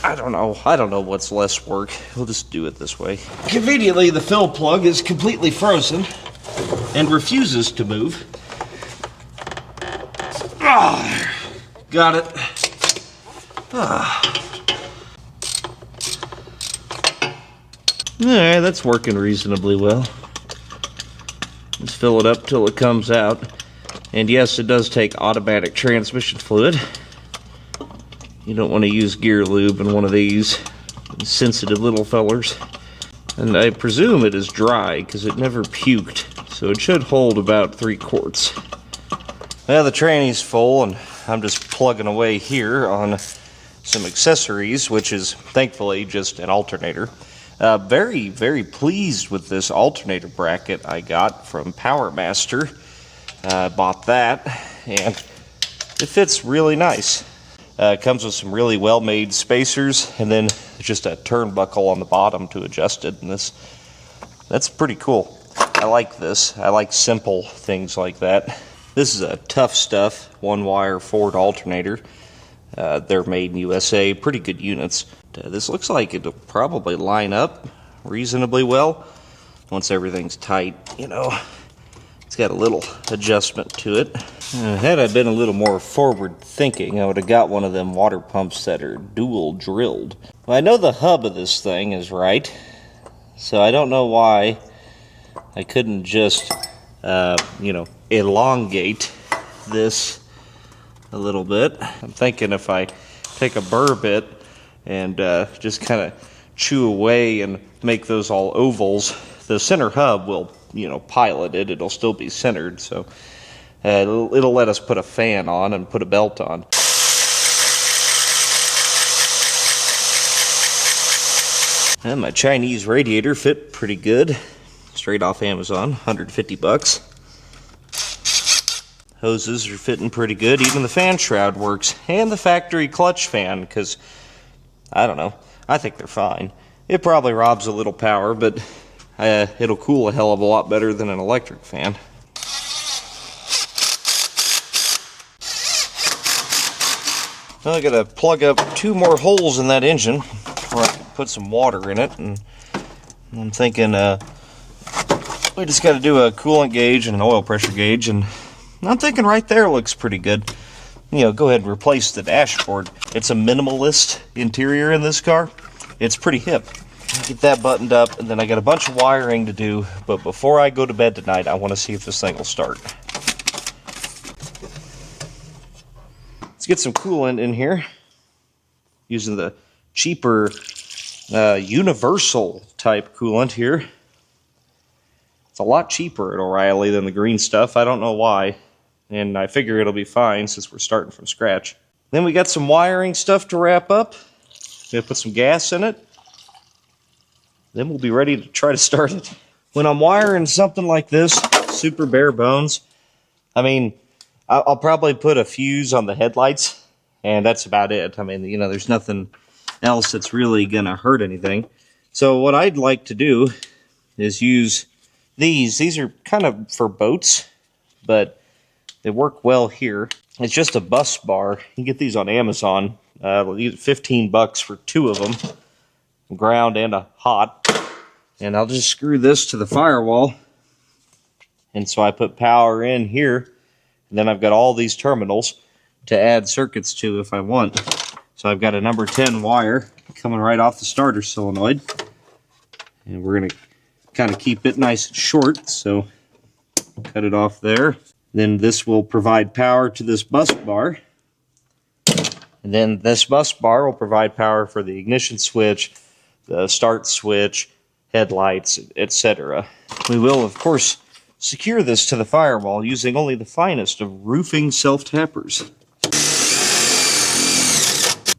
I don't know what's less work. We'll just do it this way. Conveniently, the fill plug is completely frozen and refuses to move. Got it. Alright, that's working reasonably well. Let's fill it up till it comes out. And yes, it does take automatic transmission fluid. You don't want to use gear lube in one of these sensitive little fellers. And I presume it is dry because it never puked, so it should hold about 3 quarts. Well, the tranny's full, and I'm just plugging away here on some accessories, which is thankfully just an alternator. Very, very pleased with this alternator bracket I got from Power Master. Bought that, and it fits really nice. It comes with some really well-made spacers, and then just a turnbuckle on the bottom to adjust it. And that's pretty cool. I like this. I like simple things like that. This is a Tough Stuff one-wire Ford alternator. They're made in USA. Pretty good units. This looks like it'll probably line up reasonably well once everything's tight, you know. It's got a little adjustment to it. Had I been a little more forward thinking, I would have got one of them water pumps that are dual drilled. Well, I know the hub of this thing is right, so I don't know why I couldn't just, you know, elongate this a little bit. I'm thinking if I take a burr bit and just kind of chew away and make those all ovals, the center hub will, you know, pilot it. It'll still be centered, so it'll let us put a fan on and put a belt on. And my Chinese radiator fit pretty good, straight off Amazon, 150 bucks. Hoses are fitting pretty good. Even the fan shroud works, and the factory clutch fan, because I don't know, I think they're fine. It probably robs a little power, but it'll cool a hell of a lot better than an electric fan. Well, I gotta plug up 2 more holes in that engine before I can put some water in it, and I'm thinking we just gotta do a coolant gauge and an oil pressure gauge, and I'm thinking right there looks pretty good. You know, go ahead and replace the dashboard. It's a minimalist interior in this car. It's pretty hip. Get that buttoned up, and then I got a bunch of wiring to do, but before I go to bed tonight, I want to see if this thing will start. Let's get some coolant in here, using the cheaper universal type coolant here. It's a lot cheaper at O'Reilly than the green stuff. I don't know why, and I figure it'll be fine since we're starting from scratch. Then we got some wiring stuff to wrap up. Gonna put some gas in it. Then we'll be ready to try to start it. When I'm wiring something like this, super bare bones, I mean, I'll probably put a fuse on the headlights, and that's about it. I mean, you know, there's nothing else that's really gonna hurt anything. So what I'd like to do is use these. These are kind of for boats, but they work well here. It's just a bus bar. You can get these on Amazon. 15 bucks for 2 of them, ground and a hot. And I'll just screw this to the firewall. And so I put power in here, and then I've got all these terminals to add circuits to if I want. So I've got a number 10 wire coming right off the starter solenoid. And we're going to kind of keep it nice and short, so cut it off there. Then this will provide power to this bus bar. And then this bus bar will provide power for the ignition switch, the start switch, headlights, etc. We will, of course, secure this to the firewall using only the finest of roofing self-tappers.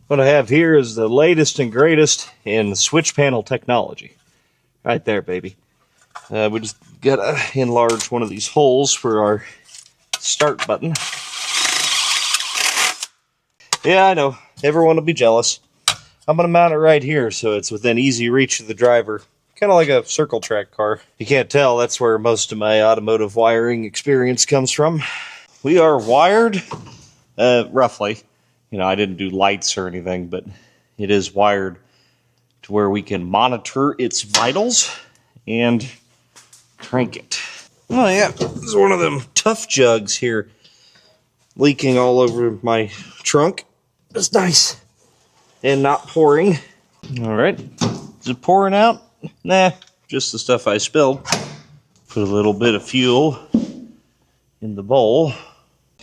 What I have here is the latest and greatest in switch panel technology. Right there, baby. We just gotta enlarge one of these holes for our start button. Yeah, I know. Everyone will be jealous. I'm going to mount it right here so it's within easy reach of the driver. Kind of like a circle track car. If you can't tell, that's where most of my automotive wiring experience comes from. We are wired, roughly. You know, I didn't do lights or anything, but it is wired to where we can monitor its vitals and crank it. Oh yeah, this is one of them tough jugs here leaking all over my trunk. It's nice and not pouring. All right, is it pouring out? Nah, just the stuff I spilled. Put a little bit of fuel in the bowl.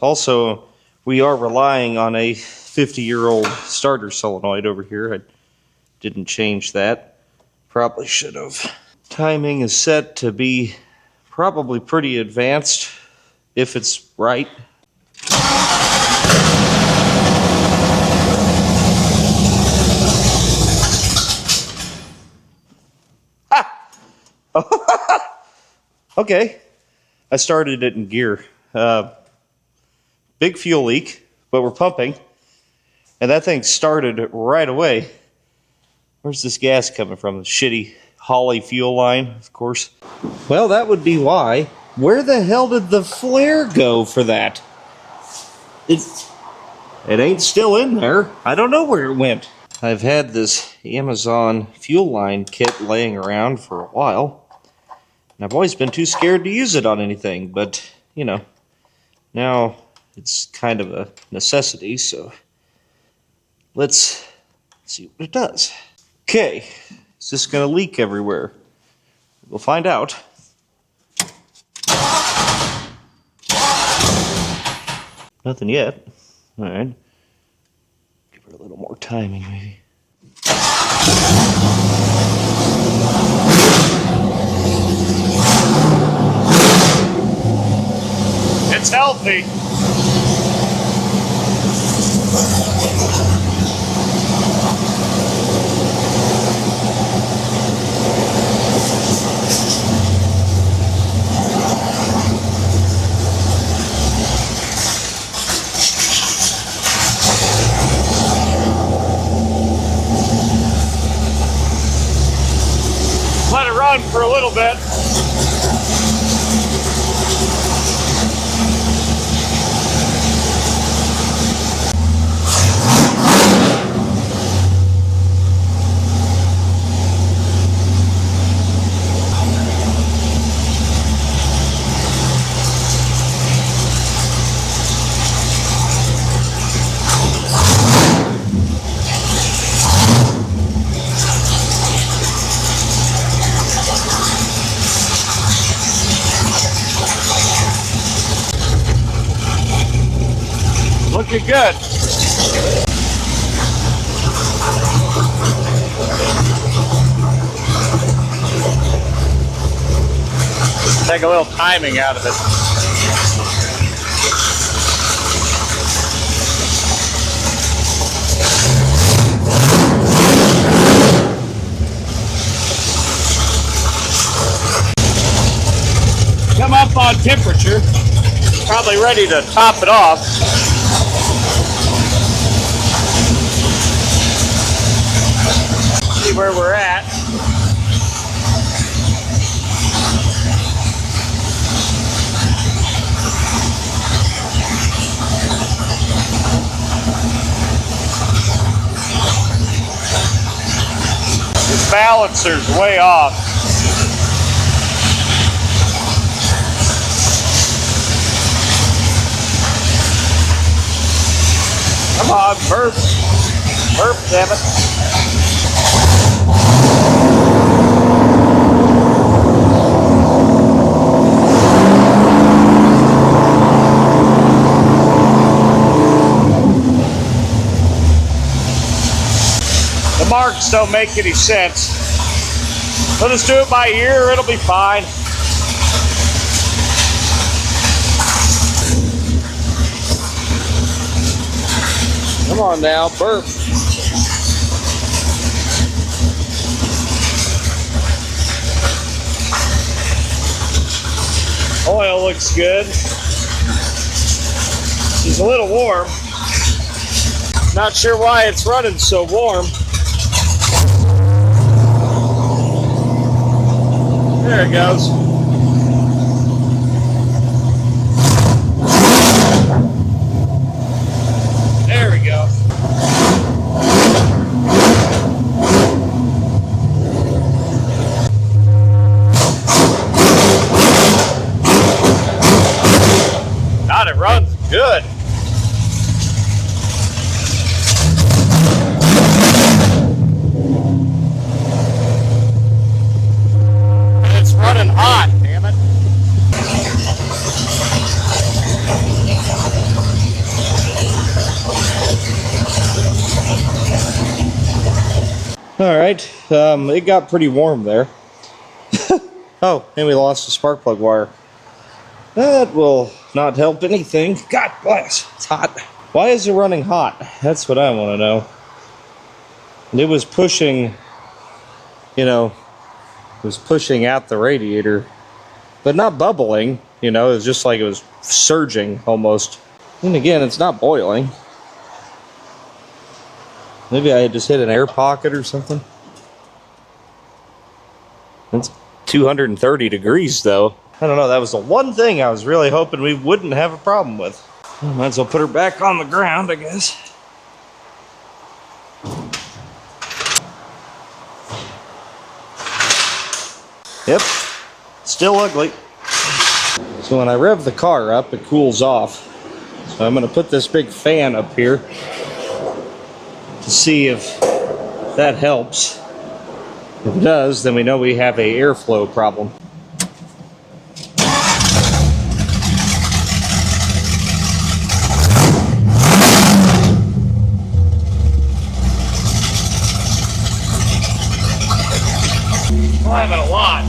Also, we are relying on a 50-year-old starter solenoid over here. I didn't change that. Probably should have. Timing is set to be probably pretty advanced if it's right. Okay, I started it in gear. Big fuel leak, but we're pumping. And that thing started right away. Where's this gas coming from? The shitty Holly fuel line, of course. Well, that would be why. Where the hell did the flare go for that? It ain't still in there. I don't know where it went. I've had this Amazon fuel line kit laying around for a while. And I've always been too scared to use it on anything, but, you know, now it's kind of a necessity, so let's see what it does. Okay, is this going to leak everywhere? We'll find out. Nothing yet. All right. Give her a little more timing, maybe. It's healthy. Let it run for a little bit. Looking good. Take a little timing out of it. come up on temperature. Probably ready to top it off. See where we're at. This balancer's way off. Come on, burp. Burp, damn it. The marks don't make any sense. We'll just do it by ear, it'll be fine. Come on now, burp. Oil looks good. It's a little warm. Not sure why it's running so warm. There it goes. There we go. God, it runs good. It's running hot, damn it. All right, it got pretty warm there. Oh, and we lost the spark plug wire. That will not help anything. God bless, it's hot. Why is it running hot? That's what I want to know. It was pushing, you know, it was pushing out the radiator, but not bubbling, you know, it was just like it was surging almost. And again, it's not boiling. Maybe I just hit an air pocket or something. It's 230 degrees though. I don't know, that was the one thing I was really hoping we wouldn't have a problem with. Well, might as well put her back on the ground, I guess. Yep, still ugly. So when I rev the car up, it cools off. So I'm going to put this big fan up here to see if that helps. If it does, then we know we have a airflow problem. I'm having a lot.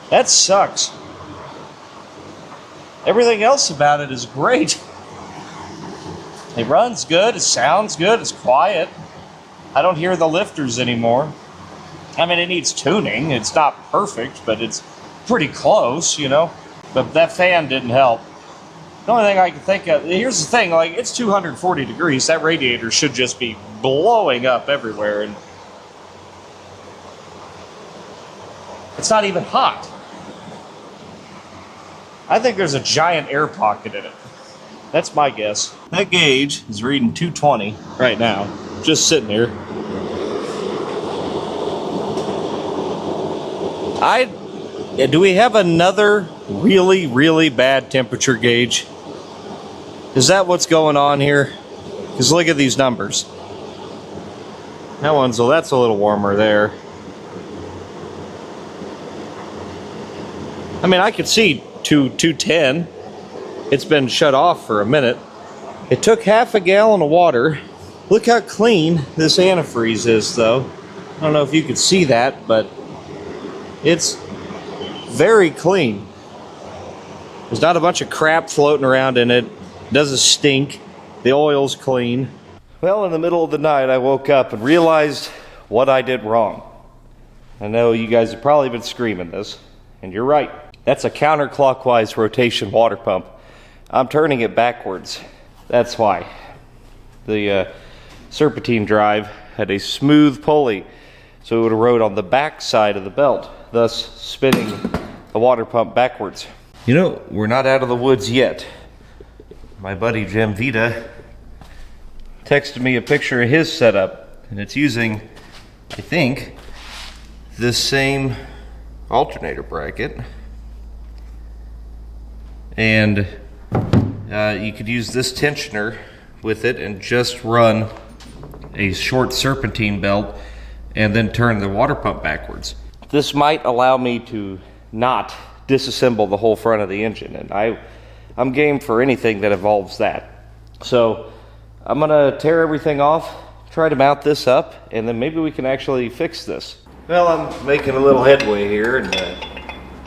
That sucks. Everything else about it is great. It runs good, it sounds good, it's quiet. I don't hear the lifters anymore. I mean, it needs tuning. It's not perfect, but it's pretty close, you know. But that fan didn't help. The only thing I can think of, here's the thing, like, it's 240 degrees. That radiator should just be blowing up everywhere, and it's not even hot. I think there's a giant air pocket in it. That's my guess. That gauge is reading 220 right now, just sitting here. Do we have another really, really bad temperature gauge? Is that what's going on here? Because look at these numbers. That one's, well, that's a little warmer there. I mean, I could see 210. It's been shut off for a minute. It took half a gallon of water. Look how clean this antifreeze is, though. I don't know if you could see that, but It's very clean. There's not a bunch of crap floating around in it. It doesn't stink. The oil's clean. Well, in the middle of the night, I woke up and realized what I did wrong. I know you guys have probably been screaming this, and you're right. That's a counterclockwise rotation water pump. I'm turning it backwards. That's why. The serpentine drive had a smooth pulley, so it would erode on the back side of the belt, thus spinning the water pump backwards. You know, we're not out of the woods yet. My buddy Jim Vita texted me a picture of his setup, and it's using, I think, this same alternator bracket. And you could use this tensioner with it and just run a short serpentine belt and then turn the water pump backwards. This might allow me to not disassemble the whole front of the engine, and I'm game for anything that involves that. So I'm gonna tear everything off, try to mount this up, and then maybe we can actually fix this. Well, I'm making a little headway here, and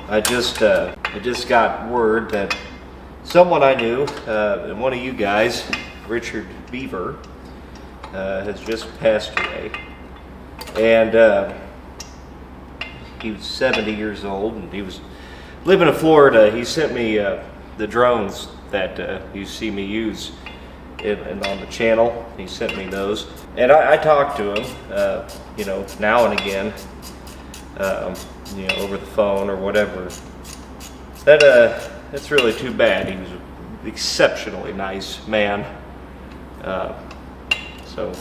I just got word that someone I knew, and one of you guys, Richard Beaver, has just passed away. And he was 70 years old, and he was living in Florida. He sent me the drones that you see me use and on the channel. He sent me those, and I talked to him, you know, now and again, you know, over the phone or whatever. That's really too bad. He was an exceptionally nice man. So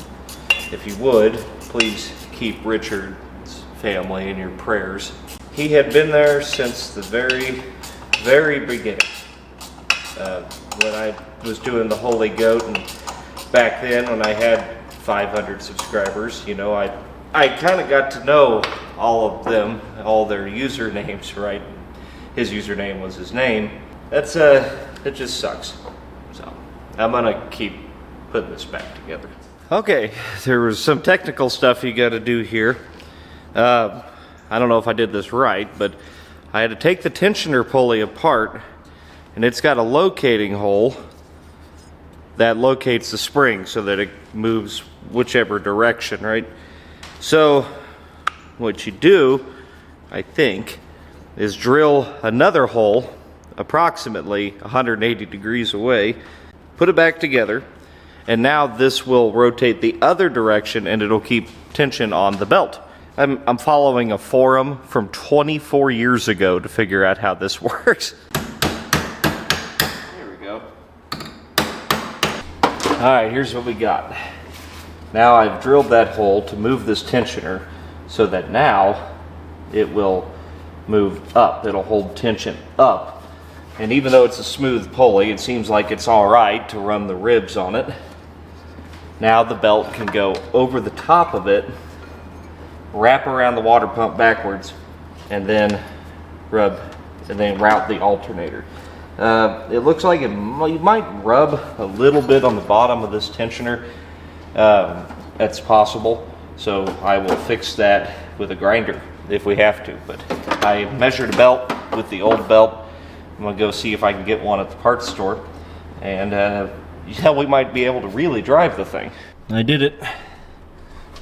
if you would, please keep Richard's family in your prayers. He had been there since the very beginning. When I was doing the Holy Goat, and back then when I had 500 subscribers, you know, I kind of got to know all of them, all their usernames, right? His username was his name. It just sucks. So I'm gonna keep putting this back together. Okay, there was some technical stuff you got to do here. I don't know if I did this right, but I had to take the tensioner pulley apart, and it's got a locating hole that locates the spring so that it moves whichever direction, right? So what you do, I think, is drill another hole approximately 180 degrees away, put it back together, and now this will rotate the other direction and it'll keep tension on the belt. I'm following a forum from 24 years ago to figure out how this works. Here we go. Alright, here's what we got. Now I've drilled that hole to move this tensioner so that now it will move up. It'll hold tension up. And even though it's a smooth pulley, it seems like it's alright to run the ribs on it. Now the belt can go over the top of it, wrap around the water pump backwards, and then route the alternator. It looks like you might rub a little bit on the bottom of this tensioner. That's possible, so I will fix that with a grinder if we have to. But I measured a belt with the old belt. I'm gonna go see if I can get one at the parts store, and yeah, we might be able to really drive the thing. I did it.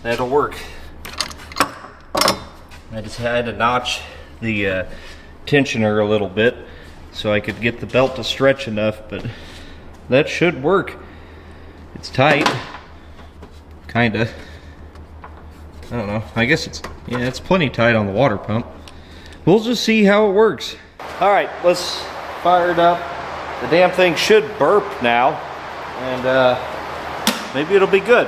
That'll work. I just had to notch the tensioner a little bit so I could get the belt to stretch enough, but that should work. It's tight, kinda. I don't know. I guess it's plenty tight on the water pump. We'll just see how it works. All right, let's fire it up. The damn thing should burp now, and maybe it'll be good.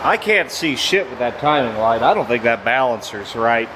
I can't see shit with that timing light. I don't think that balancer's right.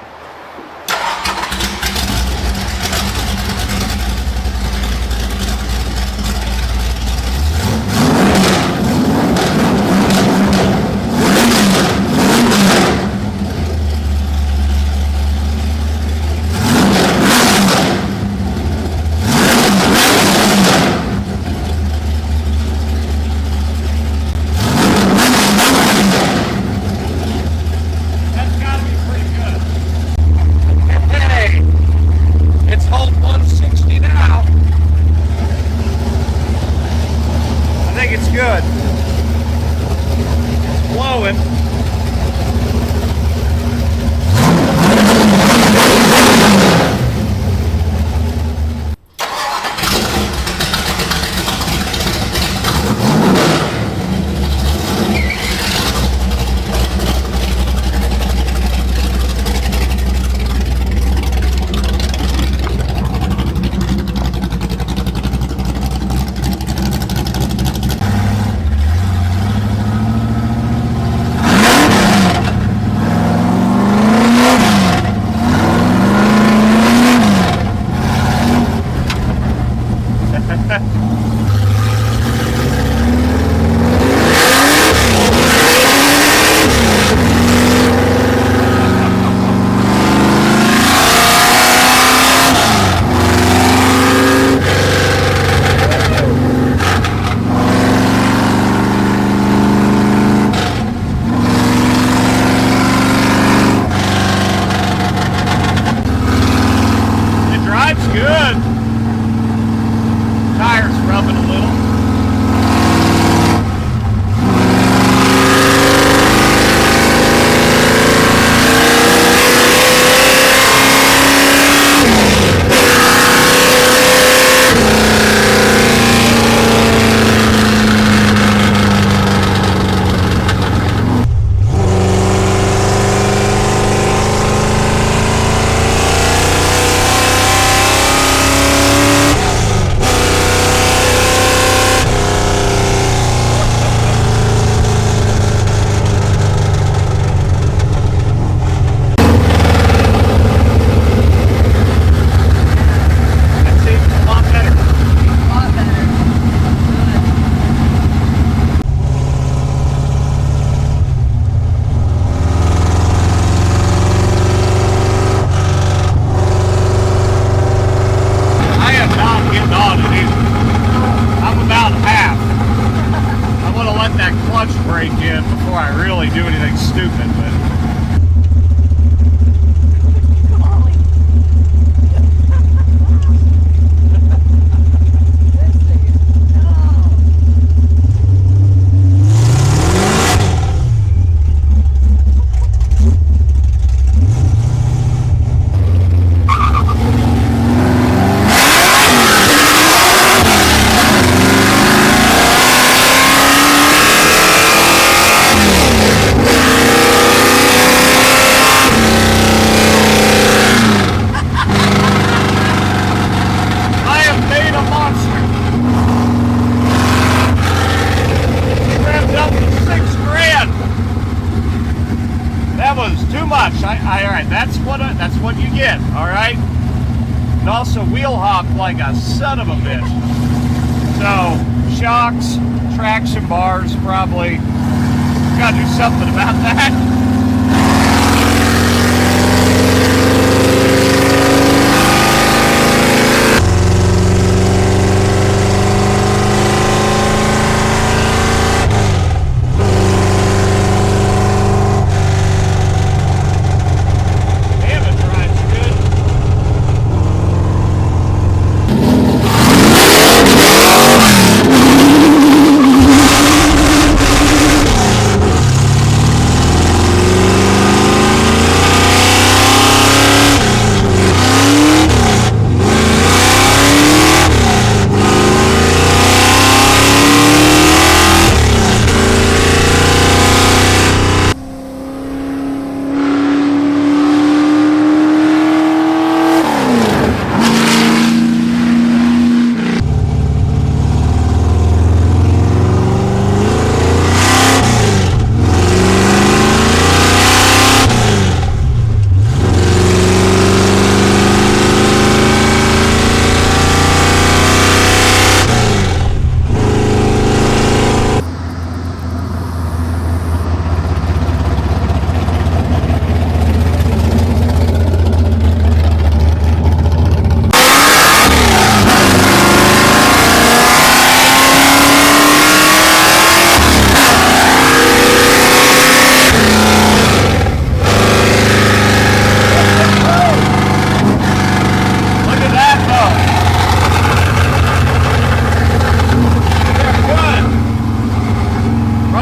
That's what you get, all right? And also wheel hop like a son of a bitch. So shocks, traction bars, probably gotta do something about that.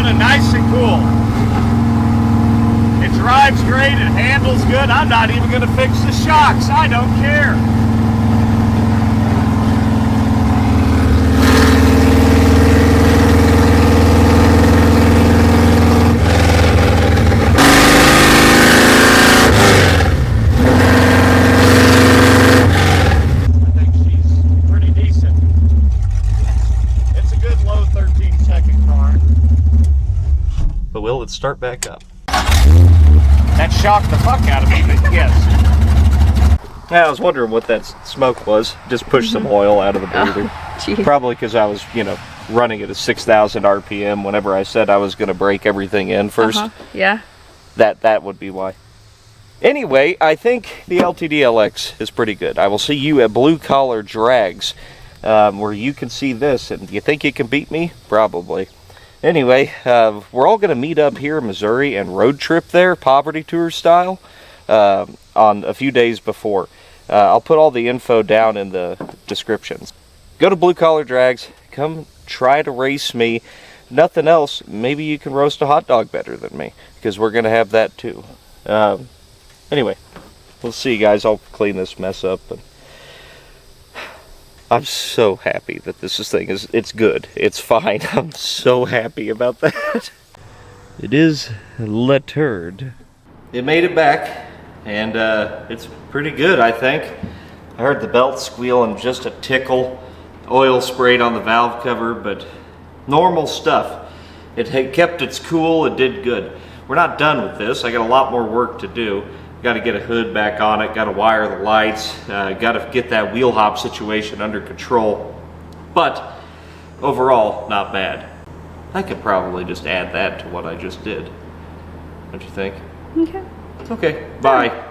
running nice and cool. It drives great, it handles good. I'm not even going to fix the shocks. I don't care. I think she's pretty decent. It's a good low 13-second car. But will it start back up? That shocked the fuck out of me, but yes. Yeah, I was wondering what that smoke was. Just pushed some oil out of the breather. Probably because I was, you know, running at a 6,000 RPM whenever I said I was going to break everything in first. Yeah. That would be why. Anyway, I think the LTD LX is pretty good. I will see you at Blue Collar Drags, where you can see this. And you think you can beat me? Probably. Anyway, we're all going to meet up here in Missouri and road trip there, poverty tour style, on a few days before. I'll put all the info down in the descriptions. Go to Blue Collar Drags, come try to race me. Nothing else, maybe you can roast a hot dog better than me, because we're going to have that too. Anyway, we'll see you guys. I'll clean this mess up. And I'm so happy that this thing is, it's good. It's fine. I'm so happy about that. It is lettered. It made it back, and it's pretty good, I think. I heard the belt squeal and just a tickle. Oil sprayed on the valve cover, but normal stuff. It had kept its cool, it did good. We're not done with this. I got a lot more work to do. Got to get a hood back on it, got to wire the lights, got to get that wheel hop situation under control. But overall, not bad. I could probably just add that to what I just did. Don't you think? Okay. Okay, bye.